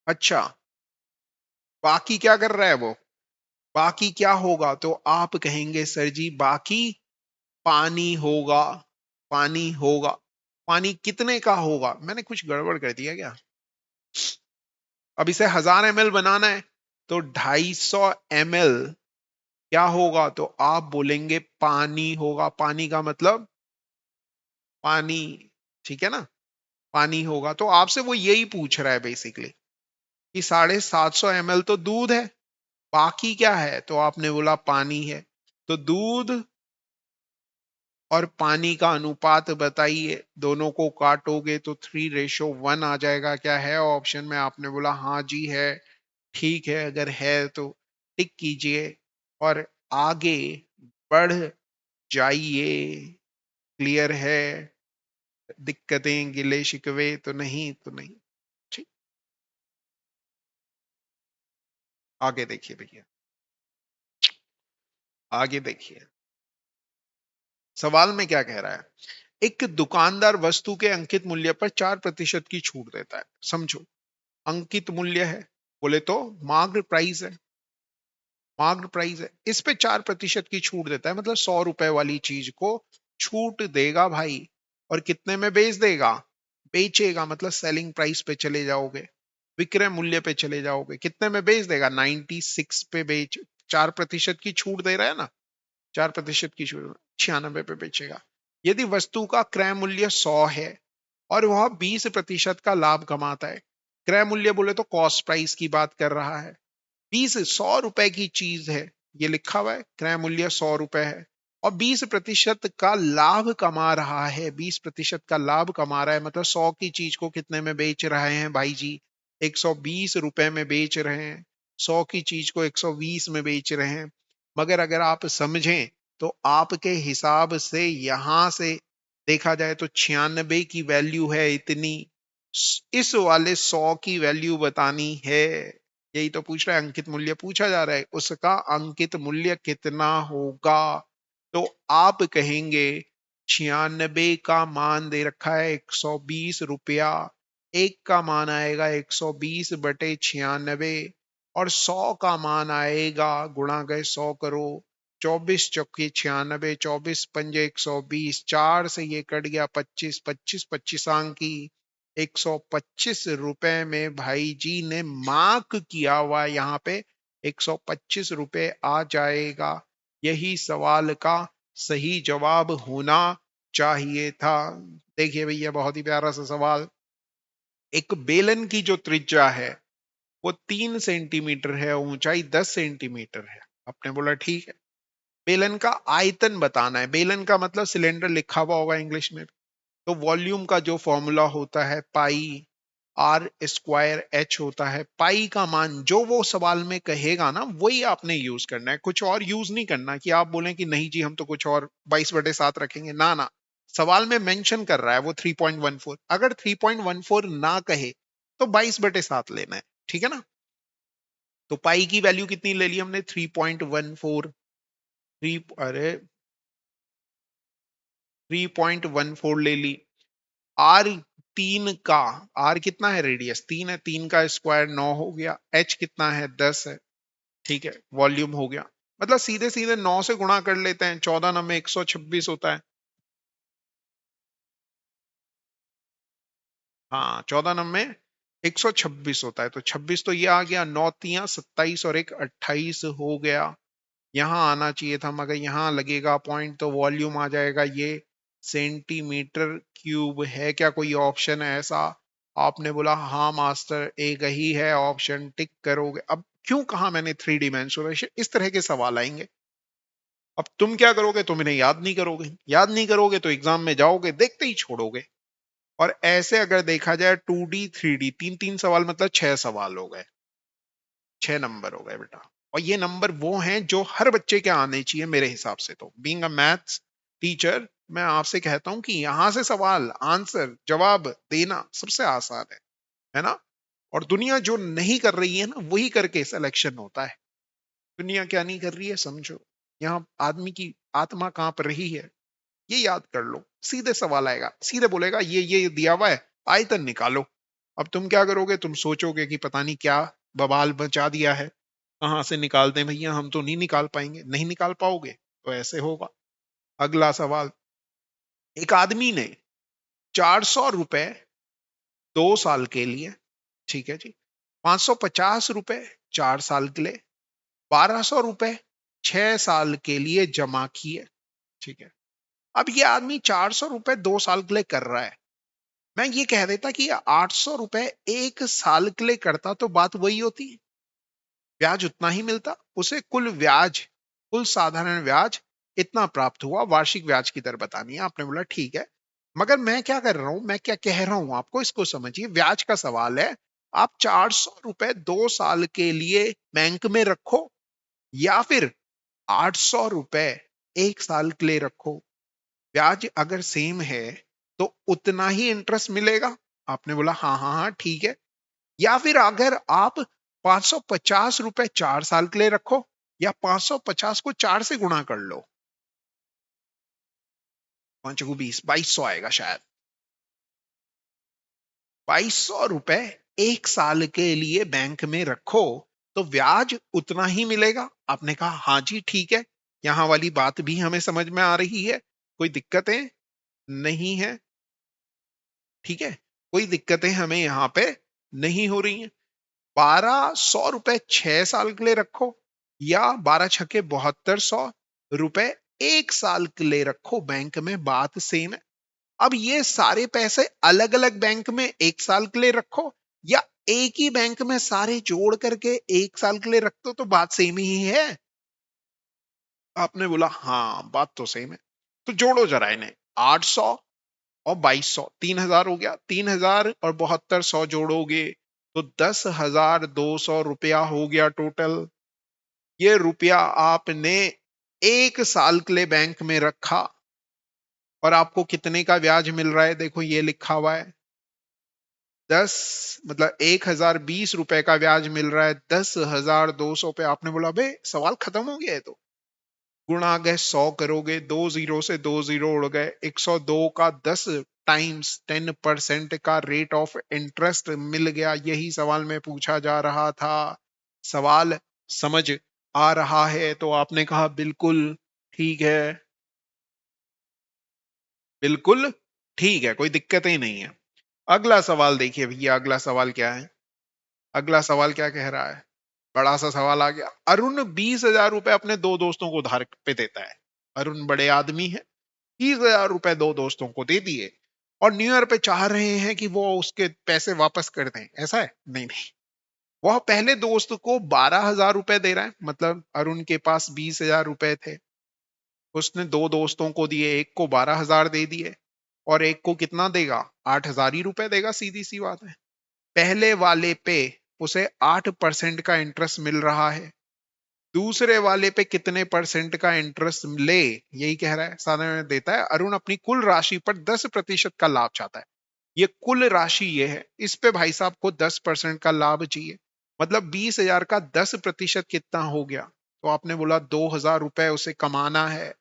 अच्छा, बाकी क्या कर रहा है वो? बाकी क्या होगा? तो आप कहेंगे सर जी बाकी पानी होगा। पानी होगा। पानी कितने का होगा? मैंने कुछ गड़बड़ कर दिया क्या? अब इसे 1000 ml बनाना है तो 250 ml क्या होगा? तो आप बोलेंगे पानी होगा। पानी का मतलब पानी, ठीक है ना? पानी होगा। तो आपसे वो यही पूछ रहा है बेसिकली कि 750 ml तो दूध है, बाकी क्या है? तो आपने बोला पानी है। तो दूध और पानी का अनुपात बताइए। दोनों को काटोगे तो 3:1 आ जाएगा। क्या है ऑप्शन में? आपने बोला हाँ जी है। ठीक है, अगर है तो टिक कीजिए और आगे बढ़ जाइए। क्लियर है? दिक्कतें गिले शिकवे तो नहीं, तो नहीं। ठीक, आगे देखिए भैया, आगे देखिए, सवाल में क्या कह रहा है। एक दुकानदार वस्तु के अंकित मूल्य पर 4% की छूट देता है। समझो, अंकित मूल्य है, बोले तो मार्क्ड प्राइस है, मार्क्ड प्राइस है, इस पे 4% की छूट देता है, मतलब 100 रुपए वाली चीज को छूट देगा भाई। और कितने में बेच देगा, बेचेगा, मतलब सेलिंग प्राइस पे चले जाओगे, विक्रय मूल्य पे चले जाओगे, कितने में बेच देगा, 96 पे बेच, 4% की छूट दे रहा है ना, 4% की छूट, 96 पे बेचेगा। यदि वस्तु का क्रय मूल्य 100 है और वह 20% का लाभ कमाता है, क्रय मूल्य बोले तो कॉस्ट प्राइस की बात कर रहा है, 100 रुपए की चीज है, ये लिखा हुआ है क्रय मूल्य 100 रुपए है, और 20% का लाभ कमा रहा है, 20% का लाभ कमा रहा है, मतलब 100 की चीज को कितने में बेच रहे हैं भाई जी, 120 रुपए में बेच रहे हैं, 100 की चीज को 120 में बेच रहे हैं। मगर अगर आप समझें तो आपके हिसाब से यहां से देखा जाए तो 96 की वैल्यू है इतनी, इस वाले 100 की वैल्यू बतानी है। यही तो पूछ रहा है, अंकित मूल्य पूछा जा रहा है, उसका अंकित मूल्य कितना होगा। तो आप कहेंगे 96 का मान दे रखा है 120 रुपया, एक का मान आएगा 120/96, और 100 का मान आएगा, गुणा गए 100 करो, 24 × 96, 24 × 5 = 120, 4 से ये कट गया 25, 25 25 की 125 रुपए में भाई जी ने मार्क किया हुआ, यहाँ पे 125 रुपए आ जाएगा। यही सवाल का सही जवाब होना चाहिए था। देखिए भैया, बहुत ही प्यारा सा सवाल। एक बेलन की जो त्रिज्या है वो 3 सेंटीमीटर है, ऊंचाई 10 सेंटीमीटर है। आपने बोला ठीक है, बेलन का आयतन बताना है, बेलन का मतलब सिलेंडर लिखा हुआ होगा इंग्लिश में। तो वॉल्यूम का जो फॉर्मूला होता है पाई r² होता है, पाई का मान जो वो सवाल में कहेगा ना वही आपने यूज करना है, कुछ और यूज नहीं करना कि आप बोलें कि नहीं जी हम तो कुछ और 22/7 रखेंगे, ना ना। सवाल में मेंशन कर रहा है वो 3.14, अगर 3.14 ना कहे तो 22/7 लेना है, ठीक है ना। तो पाई की वैल्यू कितनी ले ली हमने, 3.14, थ्री, अरे 3.14 ले ली। आर, तीन का, आर कितना है, रेडियस 3 है, 3 का स्क्वायर 9 हो गया, एच कितना है 10 है, ठीक है, वॉल्यूम हो गया। मतलब सीधे सीधे 9 से गुणा कर लेते हैं, 14×9 126 होता है। हाँ, 14×9 126 होता है, तो 26 तो ये आ गया, 9×3 = 27 और एक 28 हो गया। यहाँ आना चाहिए था मगर यहाँ लगेगा पॉइंट, तो वॉल्यूम आ जाएगा ये सेंटीमीटर क्यूब। है क्या कोई ऑप्शन ऐसा। आपने बोला हाँ मास्टर, एक ही है ऑप्शन, टिक करोगे। अब क्यों कहा मैंने 3 डिमेंशनल, इस तरह के सवाल आएंगे। अब तुम क्या करोगे, तुम इन्हें याद नहीं करोगे, याद नहीं करोगे तो एग्जाम में जाओगे देखते ही छोड़ोगे। और ऐसे अगर देखा जाए 2D 3D, तीन तीन सवाल मतलब 6 सवाल हो गए, 6 नंबर हो गए बेटा। और ये नंबर वो हैं जो हर बच्चे के आने चाहिए मेरे हिसाब से। तो बीइंग अ मैथ्स टीचर, मैं आपसे कहता हूं कि यहां से सवाल आंसर जवाब देना सबसे आसान है ना। और दुनिया जो नहीं कर रही है ना वही करके सिलेक्शन होता है। दुनिया क्या नहीं कर रही है समझो, यहाँ आदमी की आत्मा कांप रही है, ये याद कर लो। सीधे सवाल आएगा, सीधे बोलेगा ये दिया हुआ है, आयतन निकालो। अब तुम क्या करोगे, तुम सोचोगे कि पता नहीं क्या बवाल बचा दिया है, कहां से निकालते हैं भैया, हम तो नहीं निकाल पाएंगे, नहीं निकाल पाओगे तो ऐसे होगा। अगला सवाल, एक आदमी ने 400 रुपए 2 साल के लिए, ठीक है जी, 550 रुपए 4 साल के लिए, 1200 रुपए 6 साल के लिए जमा किए, ठीक है। अब ये आदमी 400 रुपए 2 साल के लिए कर रहा है, मैं ये कह देता कि 800 रुपए 1 साल के लिए करता तो बात वही होती, ब्याज उतना ही मिलता उसे, कुल ब्याज, कुल साधारण ब्याज इतना प्राप्त हुआ, वार्षिक ब्याज की दर बतानी है। आपने बोला ठीक है, मगर मैं क्या कर रहा हूं, मैं क्या कह रहा हूं आपको, इसको समझिए, ब्याज का सवाल है। आप 400 रुपए 2 साल के लिए बैंक में रखो या फिर 800 रुपए 1 साल के लिए रखो, ब्याज अगर सेम है तो उतना ही इंटरेस्ट मिलेगा। आपने बोला हाँ हाँ हाँ ठीक है। या फिर अगर आप 550 रुपए 4 साल के लिए रखो, या 550 को 4 से गुणा कर लो, 5 को 20, 2200 आएगा शायद। 2200 रुपए 1 साल के लिए बैंक में रखो तो ब्याज उतना ही मिलेगा। आपने कहा हाँ जी ठीक है, यहां वाली बात भी हमें समझ में आ रही है, कोई दिक्कतें नहीं है, ठीक है, कोई दिक्कतें हमें यहाँ पे नहीं हो रही हैं। 1200 रुपए 6 साल के लिए रखो, या 12 छक्के 7200 रुपए 1 साल के लिए रखो बैंक में, बात सेम है। अब ये सारे पैसे अलग अलग बैंक में 1 साल के लिए रखो, या एक ही बैंक में सारे जोड़ करके 1 साल के लिए रख दो, तो बात सेम ही है। आपने बोला हाँ बात तो सेम है। तो जोड़ो जरा इन्हें, 800 और 2200, 3000 हो गया, 3000 और 7200 जोड़ोगे तो 10,200 रुपया हो गया टोटल। ये रुपया आपने 1 साल के लिए बैंक में रखा, और आपको कितने का ब्याज मिल रहा है, देखो ये लिखा हुआ है 10, मतलब 1020 रुपए का ब्याज मिल रहा है 10,200 पे। आपने बोला बे सवाल खत्म हो गया है, तो गुणा गए 100 करोगे, 2 जीरो से 2 जीरो उड़ गए, 102 का 10 टाइम्स 10% का रेट ऑफ इंटरेस्ट मिल गया। यही सवाल में पूछा जा रहा था। सवाल समझ आ रहा है? तो आपने कहा बिल्कुल ठीक है, बिल्कुल ठीक है, कोई दिक्कत ही नहीं है। अगला सवाल देखिए भैया, अगला सवाल क्या है, अगला सवाल क्या कह रहा है। बड़ा सा सवाल आ गया। अरुण 20,000 रुपए अपने दो दोस्तों को उधार पे देता है। अरुण बड़े आदमी है, 20,000 रुपए दो दोस्तों को दे दिए, और न्यू ईयर पे चाह रहे हैं कि वो उसके पैसे वापस कर दें, ऐसा है? नहीं नहीं, वह पहले दोस्त को 12,000 रुपए दे रहा है, मतलब अरुण के पास 20,000 रुपए थे, उसने दो दोस्तों को दिए, एक को 12,000 दे दिए, और एक को कितना देगा, 8,000 ही रुपए देगा, सीधी सी बात है। पहले वाले पे उसे 8% का इंटरेस्ट मिल रहा है, दूसरे वाले पे कितने परसेंट का इंटरेस्ट ले, यही कह रहा है, सारे में देता है। अरुण अपनी कुल राशि पर 10% का लाभ चाहता है। ये कुल राशि ये है, इस पे भाई साहब को 10% का लाभ चाहिए, मतलब 20,000 का 10% कितना हो गया। तो आपने बोला 2,000 रुपए उसे कमाना है,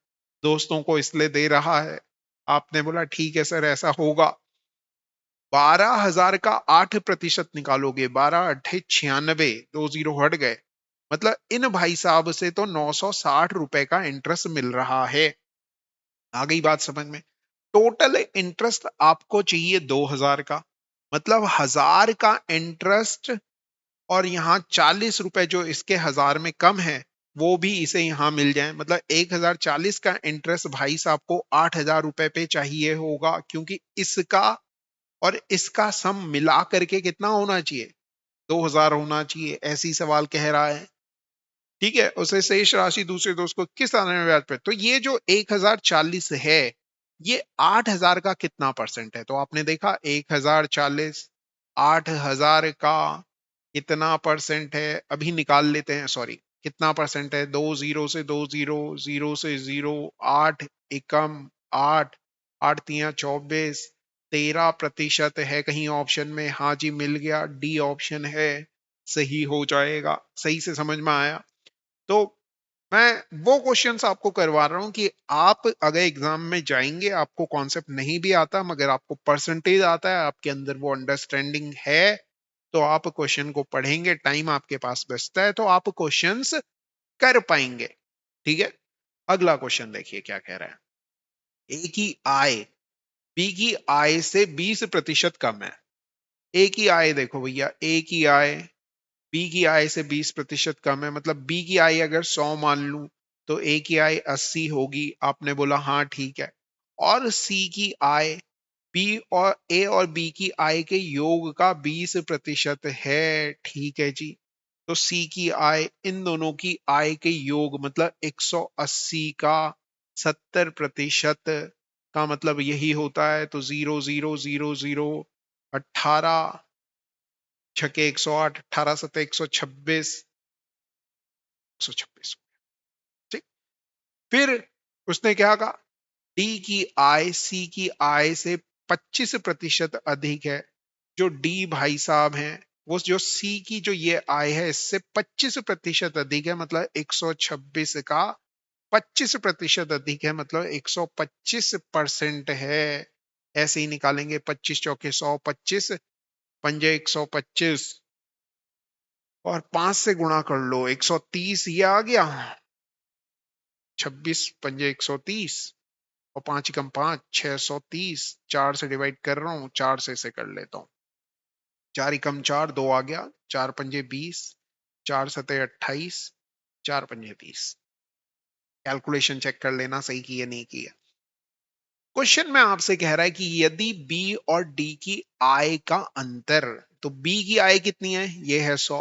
दोस्तों को इसलिए दे रहा है। आपने बोला ठीक है सर ऐसा होगा। 12,000 का 8% निकालोगे, 12 8 96, 2 जीरो हट गए, मतलब इन भाई साहब से तो 960 रुपए का इंटरेस्ट मिल रहा है। आ गई बात समझ में? टोटल इंटरेस्ट आपको चाहिए 2,000 का, मतलब 1,000 का इंटरेस्ट, और यहाँ 40 रुपए जो इसके 1,000 में कम है वो भी इसे यहाँ मिल जाए, मतलब 1,040 का इंटरेस्ट भाई साहब को 8,000 रुपए पे चाहिए होगा, क्योंकि इसका और इसका सम मिला करके कितना होना चाहिए, 2,000 होना चाहिए, ऐसी सवाल कह रहा है। ठीक है, उसे शेष राशि दूसरे दोस्त को किस आने में ब्याज पे, तो ये जो 1,040 है, ये 8,000 का कितना परसेंट है, तो आपने देखा 1,040 8,000 का कितना परसेंट है, अभी निकाल लेते हैं, सॉरी, कितना परसेंट है, 2 जीरो से 2 जीरो, जीरो से जीरो, 8 एकम 8, 8 तिया 24, 13% है कहीं ऑप्शन में, हाँ जी मिल गया, डी ऑप्शन है, सही हो जाएगा। सही से समझ में आया? तो मैं वो क्वेश्चंस आपको करवा रहा हूं कि आप अगर एग्जाम में जाएंगे, आपको कॉन्सेप्ट नहीं भी आता मगर आपको परसेंटेज आता है, आपके अंदर वो अंडरस्टैंडिंग है, तो आप क्वेश्चन को पढ़ेंगे, टाइम आपके पास बचता है तो आप क्वेश्चंस कर पाएंगे। ठीक है, अगला क्वेश्चन देखिए क्या कह रहा है। ए की आय बी की आय से 20% कम है। ए की आय देखो भैया, ए की आय बी की आय से 20% कम है, मतलब बी की आय अगर 100 मान लूं तो ए की आय 80 होगी। आपने बोला हाँ ठीक है। और सी की आय बी और ए और बी की आय के योग का 20% है, ठीक है जी। तो सी की आय इन दोनों की आय के योग, मतलब 180 का 70% का मतलब यही होता है, तो 0 0 0 0 18 छके 108, 18 सत्ते 126, 126। ठीक, फिर उसने क्या कहा, डी की आय सी की आय से 25% अधिक है। जो डी भाई साहब हैं, वो जो सी की जो ये आय है इससे 25% अधिक है, मतलब 126 का 25% अधिक है, मतलब 125% है। ऐसे ही निकालेंगे, 25 चौके 100, 25 पंजे 125 और 5 से गुणा कर लो, 130 ये आ गया। 26 पंजे 130 और 5 कम 5 630, 4 से डिवाइड कर रहा हूं, 4 से इसे कर लेता हूं, 4 कम 4 2 आ गया, 4 पंजे 20, 4 सते 28, 4 पंजे 30। कैलकुलेशन चेक कर लेना सही की है नहीं की है। क्वेश्चन में आपसे कह रहा है कि यदि बी और डी की आय का अंतर, तो बी की आय कितनी है, ये है 100,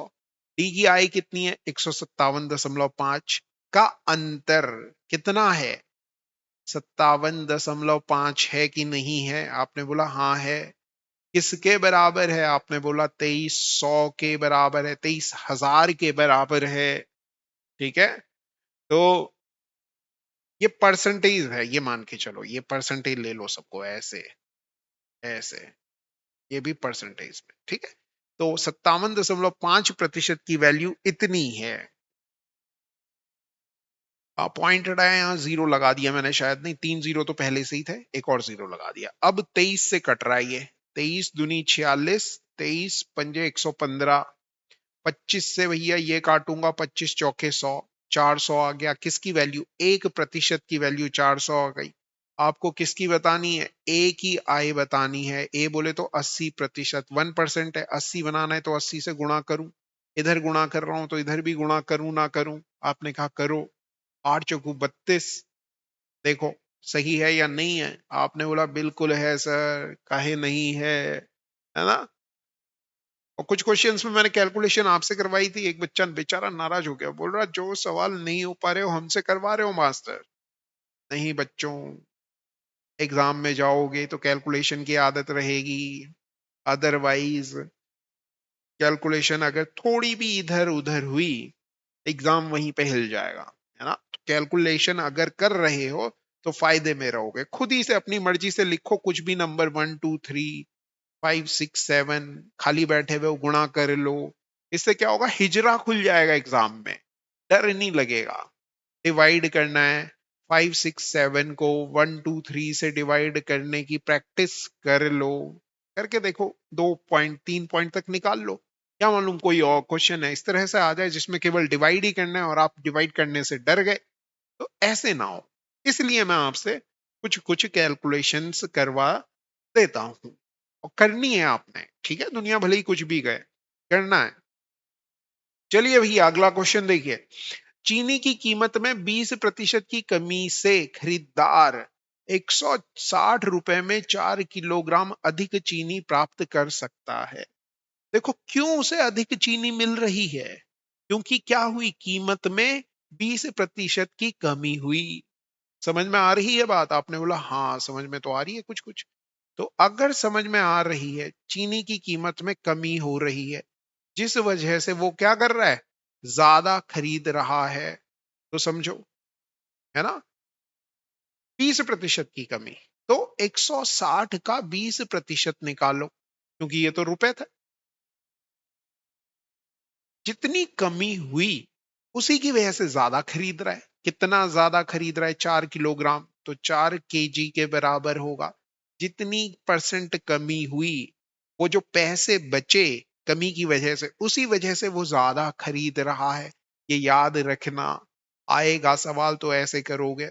डी की आय कितनी है 157.5 का अंतर कितना है, 57.5 है कि नहीं है। आपने बोला हाँ है। किसके बराबर है, आपने बोला 2300 के बराबर है, 23,000 के बराबर है। ठीक है, तो ये परसेंटेज है, ये मान के चलो, ये परसेंटेज ले लो सबको, ऐसे ऐसे, ये भी परसेंटेज में। ठीक है, तो 57.5% की वैल्यू इतनी है। पॉइंटेड है, यहाँ जीरो लगा दिया मैंने, शायद नहीं, 3 जीरो तो पहले से ही थे, एक और जीरो लगा दिया। अब 23 से कट रहा है ये, 23 दूनी 46, 23 पंजे 115, 25 से भैया ये काटूंगा, 25 चौके 100, 400 आ गया। किसकी वैल्यू, 1% की वैल्यू 400 आ गई। आपको किसकी बतानी है, ए की आय बतानी है। ए बोले तो 80%, 1% है, 80 बनाना है तो 80 से गुणा करूं, इधर गुणा कर रहा हूं तो इधर भी गुणा करूं ना करूं। आपने कहा करो, 8 चौकू 32, देखो सही है या नहीं है। आपने बोला बिल्कुल है सर, काहे नहीं है ना। और कुछ क्वेश्चंस में मैंने कैलकुलेशन आपसे करवाई थी, एक बच्चा बेचारा नाराज हो गया, बोल रहा जो सवाल नहीं हो पा रहे हो हमसे करवा रहे हो मास्टर। नहीं बच्चों, एग्जाम में जाओगे तो कैलकुलेशन की आदत रहेगी, अदरवाइज कैलकुलेशन अगर थोड़ी भी इधर उधर हुई, एग्जाम वहीं पे हिल जाएगा, है ना। तो कैलकुलेशन अगर कर रहे हो तो फायदे में रहोगे। खुद ही से अपनी मर्जी से लिखो कुछ भी नंबर, 1 2 3 5 6 7, खाली बैठे हुए हो गुणा कर लो। इससे क्या होगा, हिजरा खुल जाएगा एग्जाम में, डर नहीं लगेगा। डिवाइड करना है, 5 6 7 को 1 2 3 से डिवाइड करने की प्रैक्टिस कर लो, करके देखो, 2 पॉइंट 3 पॉइंट तक निकाल लो। क्या मालूम कोई और क्वेश्चन है इस तरह से आ जाए जिसमें केवल डिवाइड ही करना है और आप डिवाइड करने से डर गए, तो ऐसे ना हो। इसलिए मैं आपसे कुछ कुछ कैलकुलेशंस करवा देता हूं, और करनी है आपने। ठीक है, दुनिया भले ही कुछ भी गए, करना है। चलिए भैया अगला क्वेश्चन देखिए। चीनी की कीमत में 20% की कमी से खरीदार 160 रुपए में 4 किलोग्राम अधिक चीनी प्राप्त कर सकता है। देखो क्यों उसे अधिक चीनी मिल रही है, क्योंकि क्या हुई, कीमत में 20% की कमी हुई। समझ में आ रही है बात। आपने बोला हाँ समझ में तो आ रही है कुछ कुछ। तो अगर समझ में आ रही है, चीनी की कीमत में कमी हो रही है, जिस वजह से वो क्या कर रहा है, ज्यादा खरीद रहा है, तो समझो, है ना, 20% की कमी। तो 160 का 20% निकालो, क्योंकि ये तो रुपए था। जितनी कमी हुई उसी की वजह से ज्यादा खरीद रहा है। कितना ज्यादा खरीद रहा है, 4 किलोग्राम, तो 4 kg के बराबर होगा। जितनी परसेंट कमी हुई, वो जो पैसे बचे कमी की वजह से, उसी वजह से वो ज्यादा खरीद रहा है। ये याद रखना, आएगा सवाल तो ऐसे करोगे।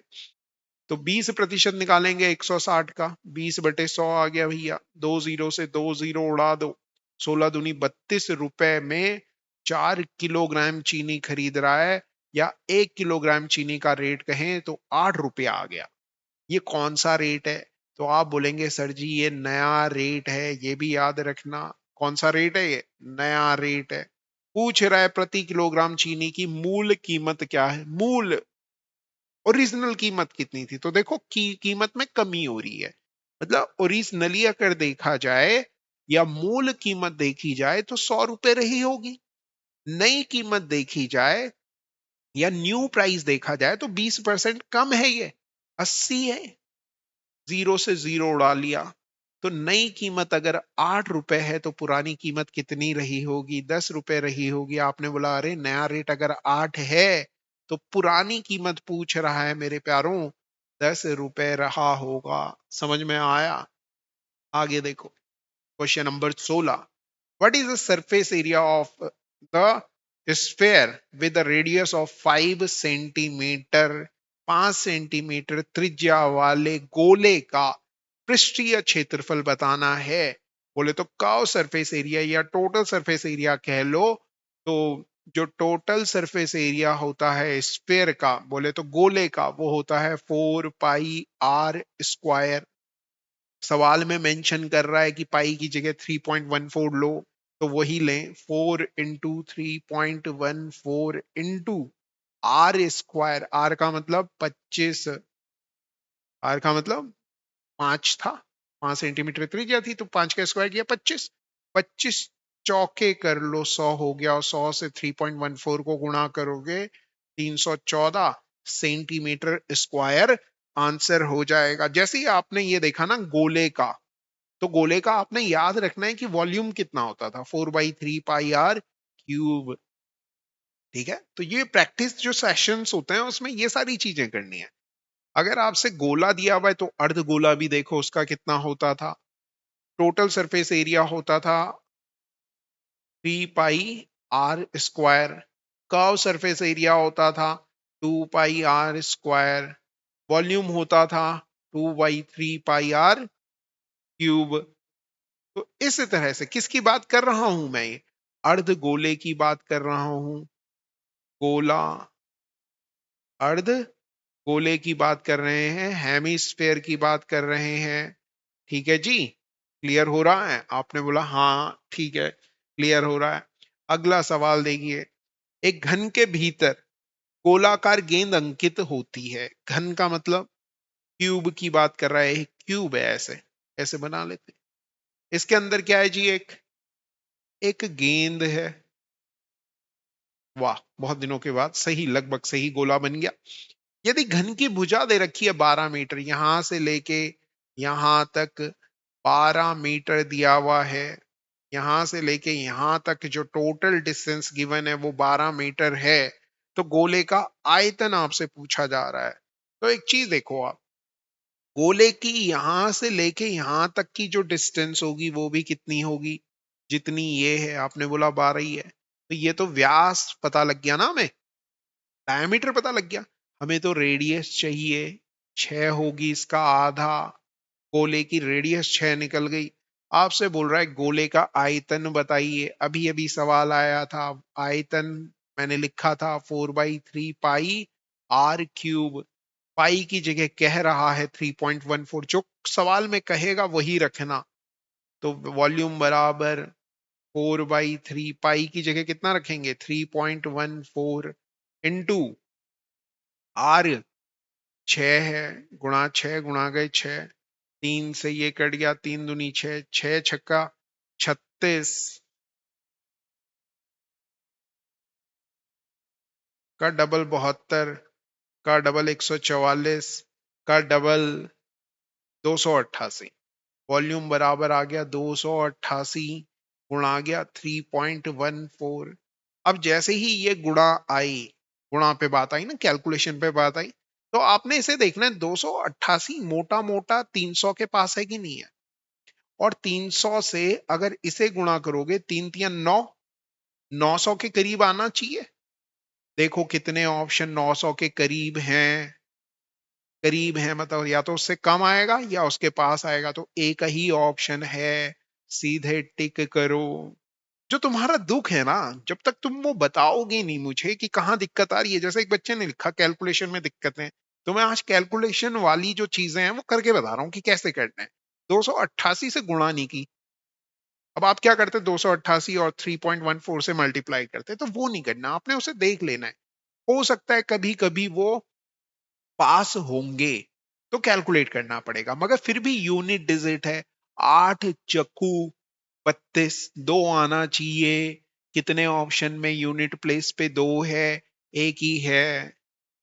तो 20% निकालेंगे 160 का, 20/100 आ गया भैया, 2 जीरो से 2 जीरो उड़ा दो, 16 दूनी 32 रुपए में 4 किलोग्राम चीनी खरीद रहा है, या 1 किलोग्राम चीनी का रेट कहें तो 8 रुपया आ गया। ये कौन सा रेट है, तो आप बोलेंगे सर जी ये नया रेट है। ये भी याद रखना, कौन सा रेट है, ये नया रेट है। पूछ रहा है प्रति किलोग्राम चीनी की मूल कीमत क्या है, मूल, ओरिजिनल कीमत कितनी थी। तो देखो कीमत में कमी हो रही है, मतलब ओरिजिनली अगर देखा जाए या मूल कीमत देखी जाए तो 100 रुपए रही होगी। नई कीमत देखी जाए या न्यू प्राइस देखा जाए तो 20% कम है, ये 80 है। जीरो से जीरो उड़ा लिया, तो नई कीमत अगर 8 रुपए है तो पुरानी कीमत कितनी रही होगी? 10 रुपए रही होगी। आपने बोला अरे नया रेट अगर 8 है तो पुरानी कीमत पूछ रहा है मेरे प्यारों, 10 रुपए रहा होगा। समझ में आया? आगे देखो, question number 16। What is the surface area of the sphere with a radius of 5 centimetre? 5 centimetre त्रिज्या वाले गोले का पृष्ठीय क्षेत्रफल बताना है। बोले तो कर्व सरफेस एरिया या टोटल सरफेस एरिया कह लो। तो जो टोटल सरफेस एरिया होता है स्फेयर का, बोले तो गोले का, वो होता है 4 पाई r स्क्वायर। सवाल में मेंशन कर रहा है कि पाई की जगह 3.14 लो, तो वही लें, 4 × 3.14 इंटू आर स्क्वायर। आर का मतलब 25, आर का मतलब 5 था, 5 सेंटीमीटर त्रिज्या थी, तो 5 का स्क्वायर किया 25। 25 चौके कर लो 100 हो गया, और 100 से 3.14 को गुणा करोगे 314 सेंटीमीटर स्क्वायर आंसर हो जाएगा। जैसे ही आपने ये देखा ना गोले का, तो गोले का आपने याद रखना है कि वॉल्यूम कितना होता था, 4/3 पाई r क्यूब। ठीक है, तो ये प्रैक्टिस जो सेशंस होते हैं उसमें ये सारी चीजें करनी है। अगर आपसे गोला दिया हुआ है तो अर्ध गोला भी देखो उसका कितना होता था। टोटल सरफेस एरिया होता था 3 पाई r square. Curve surface area होता था 2 पाई r स्क्वायर। वॉल्यूम होता था 2/3 पाई r क्यूब। तो इस तरह से किसकी बात कर रहा हूं मैं? ये अर्ध गोले की बात कर रहा हूं। गोला, अर्ध गोले की बात कर रहे हैं, हेमिस्फेयर की बात कर रहे हैं। ठीक है जी, क्लियर हो रहा है? आपने बोला हाँ ठीक है, क्लियर हो रहा है। अगला सवाल देखिए, एक घन के भीतर गोलाकार गेंद अंकित होती है। घन का मतलब क्यूब की बात कर रहा है, क्यूब है, ऐसे ऐसे बना लेते हैं। इसके अंदर क्या है जी? एक एक गेंद है। वाह, बहुत दिनों के बाद सही, लगभग सही गोला बन गया। यदि घन की भुजा दे रखी है 12 मीटर, यहां से लेके यहां तक 12 मीटर दिया हुआ है, यहां से लेके यहां तक जो टोटल डिस्टेंस गिवन है वो 12 मीटर है, तो गोले का आयतन आपसे पूछा जा रहा है। तो एक चीज देखो आप, गोले की यहां से लेके यहां तक की जो डिस्टेंस होगी वो भी कितनी होगी? जितनी ये है, आपने बोला 12 ही है, तो ये तो व्यास पता लग गया ना हमें, डायमीटर पता लग गया। हमें तो रेडियस चाहिए, 6 होगी इसका आधा। गोले की रेडियस 6 निकल गई। आपसे बोल रहा है गोले का आयतन बताइए। अभी अभी सवाल आया था, आयतन मैंने लिखा था 4/3 पाई r क्यूब। पाई की जगह कह रहा है 3.14, जो सवाल में कहेगा वही रखना। तो वॉल्यूम बराबर 4/3, पाई की जगह कितना रखेंगे? 3.14 इंटू आर 6 है, गुणा 6 गुणा गए 6, 3 से ये कट गया, 3 दूनी 6, 6 छक्का 36 का डबल 72 का डबल 144 का डबल 288। वॉल्यूम बराबर आ गया 288 गुणा आ गया 3.14। अब जैसे ही ये गुणा आई, गुणा पे बात आई ना, कैलकुलेशन पे बात आई, तो आपने इसे देखना है 288 मोटा मोटा 300 के पास है कि नहीं है। और 300 से अगर इसे गुणा करोगे, 3×3 = 9, 900 के करीब आना चाहिए। देखो कितने ऑप्शन 900 के करीब हैं, करीब है मतलब या तो उससे कम आएगा या उसके पास आएगा, तो एक ही ऑप्शन है, सीधे टिक करो। जो तुम्हारा दुख है ना, जब तक तुम वो बताओगे नहीं मुझे कि कहाँ दिक्कत आ रही है, जैसे एक बच्चे ने लिखा कैलकुलेशन में दिक्कत है, तो मैं आज कैलकुलेशन वाली जो चीजें हैं वो करके बता रहा हूँ कि कैसे करना है। 288 से गुणा नहीं की, अब आप क्या करते? 288 और 3.14 से मल्टीप्लाई करते, तो वो नहीं करना आपने, उसे देख लेना है। हो सकता है कभी कभी वो पास होंगे, तो कैलकुलेट करना पड़ेगा, मगर फिर भी यूनिट डिजिट है। 8 × 32 दो आना चाहिए। कितने ऑप्शन में यूनिट प्लेस पे दो है? एक ही है।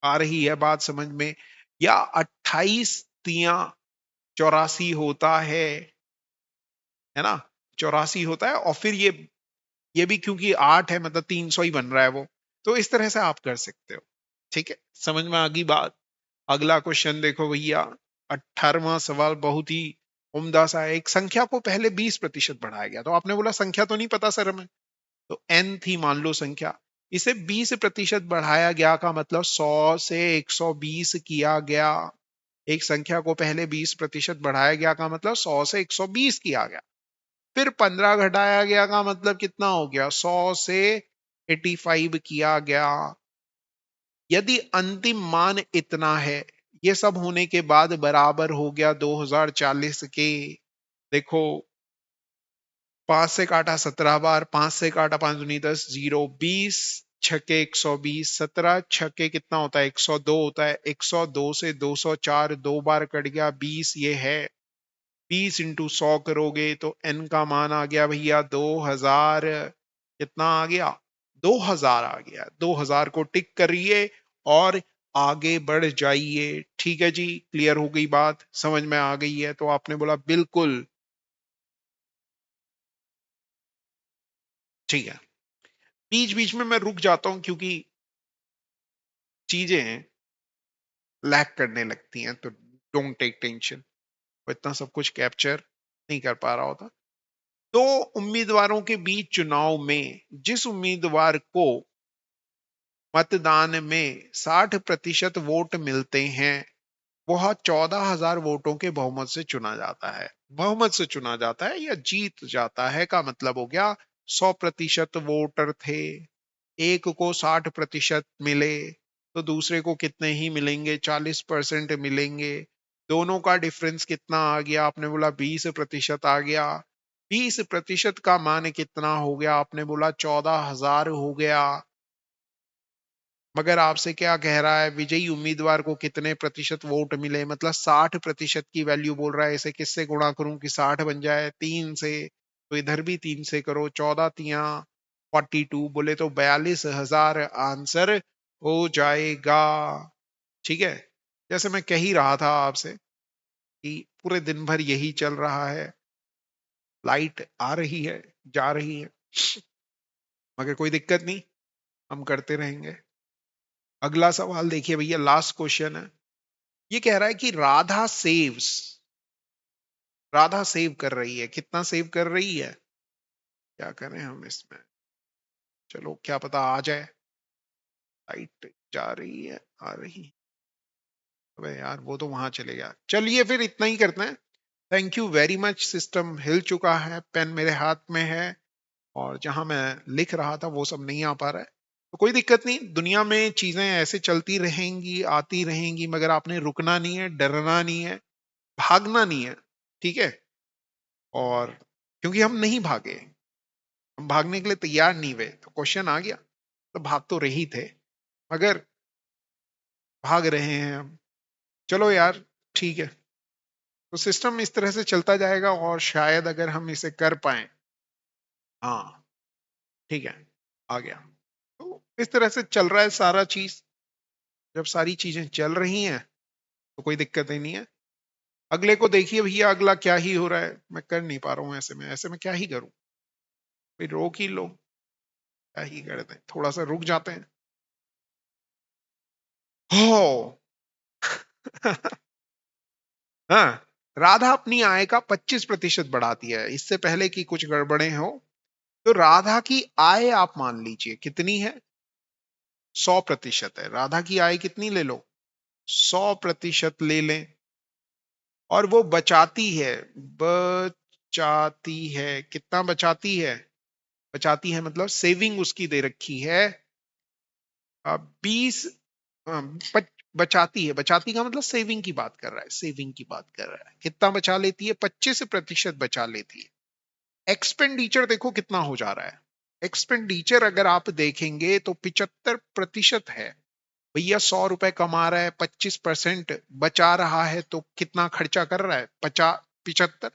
आ रही है बात समझ में? या 28 × 84 होता है? है ना, 84 होता है, और फिर ये भी क्योंकि 8 है मतलब 300 ही बन रहा है वो। तो इस तरह से आप कर सकते हो। ठीक है, समझ में आ गई बात। अगला क्वेश्चन देखो भैया, 18वां सवाल बहुत ही उम्दा सा है। एक संख्या को पहले 20% बढ़ाया गया, तो आपने बोला संख्या तो नहीं पता सर हमें, तो n थी मान लो संख्या, इसे 20% बढ़ाया गया का मतलब 100 से 120 किया गया। एक संख्या को पहले 20% बढ़ाया गया का मतलब 100 से 120 किया गया, फिर 15 घटाया गया का मतलब कितना हो गया, 100 से 85 किया गया। यदि अंतिम मान इतना है, ये सब होने के बाद बराबर हो गया 2040 के। देखो, 5 से काटा 17 बार, 5 से काटा 5 दूनी 10, 0 20, छके 120, 17 छके कितना होता है 102 होता है, 102 से 204 दो बार कट गया, 20 ये है। 20 इंटू 100 करोगे तो n का मान आ गया भैया 2000। कितना आ गया, 2000 आ गया। 2000 को टिक करिए और आगे बढ़ जाइए। ठीक है जी, क्लियर हो गई बात, समझ में आ गई है, तो आपने बोला बिल्कुल ठीक है। बीच बीच में मैं रुक जाता हूं क्योंकि चीजें लैग करने लगती हैं, तो डोंट टेक टेंशन, वो इतना सब कुछ कैप्चर नहीं कर पा रहा होता। दो उम्मीदवारों के बीच चुनाव में जिस उम्मीदवार को मतदान में 60% वोट मिलते हैं, वह 14,000 वोटों के बहुमत से चुना जाता है। बहुमत से चुना जाता है या जीत जाता है का मतलब हो गया 100% वोटर थे, एक को 60% मिले, तो दूसरे को कितने ही मिलेंगे, 40% मिलेंगे। दोनों का डिफरेंस कितना आ गया, आपने बोला 20% आ गया। 20% का मान कितना हो गया, आपने बोला 14,000 हो गया। मगर आपसे क्या कह रहा है, विजयी उम्मीदवार को कितने प्रतिशत वोट मिले, मतलब 60% की वैल्यू बोल रहा है। इसे किससे गुणा करूं कि 60 बन जाए, 3 से, तो इधर भी 3 से करो, 14 तिया 42, बोले तो 42,000 आंसर हो जाएगा। ठीक है, जैसे मैं कह ही रहा था आपसे कि पूरे दिन भर यही चल रहा है, लाइट आ रही है जा रही है, मगर कोई दिक्कत नहीं, हम करते रहेंगे। अगला सवाल देखिए भैया, लास्ट क्वेश्चन है। ये कह रहा है कि राधा सेव कर रही है, कितना सेव कर रही है, क्या करें हम इसमें, चलो क्या पता आ जाए। लाइट जा रही है आ रही है, अबे यार वो तो वहां चले गया। चलिए फिर इतना ही करते हैं। Thank you very much. System हिल चुका है, पेन मेरे हाथ में है, और जहां मैं लिख रहा था वो सब नहीं आ पा रहा है, तो कोई दिक्कत नहीं। दुनिया में चीजें ऐसे चलती रहेंगी, आती रहेंगी, मगर आपने रुकना नहीं है, डरना नहीं है, भागना नहीं है। ठीक है, और क्योंकि हम नहीं भागे, हम भागने के लिए तैयार नहीं हुए, तो क्वेश्चन आ गया, तो भाग तो रही थे, मगर भाग रहे हैं हम। चलो यार, ठीक है, तो सिस्टम इस तरह से चलता जाएगा, और शायद अगर हम इसे कर पाए, हाँ ठीक है, आ गया। तो इस तरह से चल रहा है सारा चीज। जब सारी चीजें चल रही हैं तो कोई दिक्कत ही नहीं है। अगले को देखिए भैया, अगला क्या ही हो रहा है, मैं कर नहीं पा रहा हूँ ऐसे में, ऐसे में क्या ही करूं, भाई रोक ही लो, क्या ही करते हैं, थोड़ा सा रुक जाते हैं। हो हाँ, राधा अपनी आय का 25% बढ़ाती है, इससे पहले कि कुछ गड़बड़े हो। तो राधा की आय आप मान लीजिए कितनी है, 100% है। राधा की आय कितनी ले लो, 100% ले लें, और वो बचाती है, बचाती है, कितना बचाती है, बचाती है मतलब सेविंग उसकी दे रखी है 20, बचाती है, बचाती का मतलब सेविंग की बात कर रहा है, सेविंग की बात कर रहा है। कितना बचा लेती है, 25% बचा लेती है। एक्सपेंडिचर देखो कितना हो जा रहा है, एक्सपेंडिचर अगर आप देखेंगे तो 75% है। भैया 100 रुपए कमा रहा है, 25% बचा रहा है, तो कितना खर्चा कर रहा है, 50 75।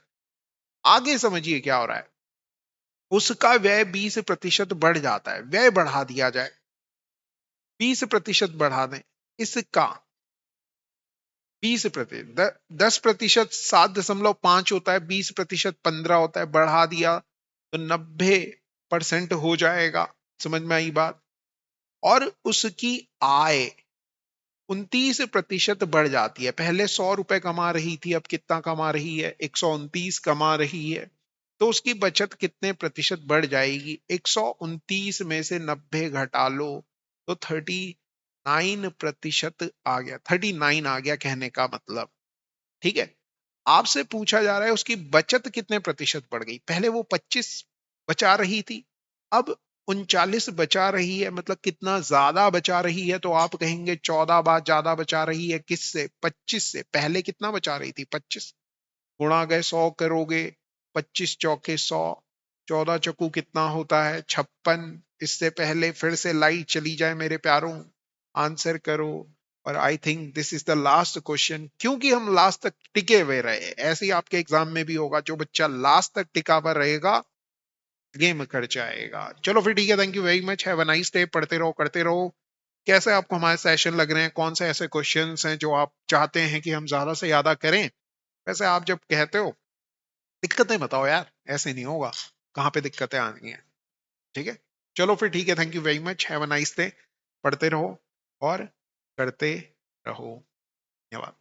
आगे समझिए क्या हो रहा है, उसका व्यय 20% बढ़ जाता है, व्यय बढ़ा दिया जाए, 20% बढ़ा दें इसका, 20%, 10% 7.5 होता है, 20% 15 होता है, बढ़ा दिया तो 90% हो जाएगा। समझ में आई बात? और उसकी आय 29% बढ़ जाती है। पहले 100 रुपए कमा रही थी, अब कितना कमा रही है? 129 कमा रही है। तो उसकी बचत कितने प्रतिशत बढ़ जाएगी? 129 में से 90 घटा लो तो 39% आ गया, 39 आ गया कहने का मतलब। ठीक है। आपसे पूछा जा रहा है उसकी बचत कितने प्रतिशत बढ़ गई। पहले वो 25 बचा रही थी, अब 39 बचा रही है, मतलब कितना ज्यादा बचा रही है? तो आप कहेंगे 14 बार ज्यादा बचा रही है। किससे? 25 से। पहले कितना बचा रही थी? 25 गुणा गए 100 करोगे, 25 चौके 100, 14 चक्कू कितना होता है? 56। इससे पहले फिर से लाइट चली जाए मेरे प्यारों, आंसर करो। और I think this is the last question, क्योंकि हम लास्ट तक टिके हुए रहे। ऐसे ही आपके एग्जाम में भी होगा, जो बच्चा लास्ट तक टिका हुआ रहेगा गेम कर जाएगा। चलो फिर ठीक है, thank you very much, have a nice day. पढ़ते रहो करते रहो। कैसे आपको हमारे सेशन लग रहे हैं? कौन से ऐसे क्वेश्चंस हैं जो आप चाहते हैं कि हम ज्यादा से ज्यादा करें? वैसे आप जब कहते हो दिक्कतें बताओ यार, ऐसे नहीं होगा। कहाँ पे दिक्कतें आनी है? ठीक है। चलो फिर ठीक है, thank you very much, have a nice day. पढ़ते रहो और करते रहो। धन्यवाद।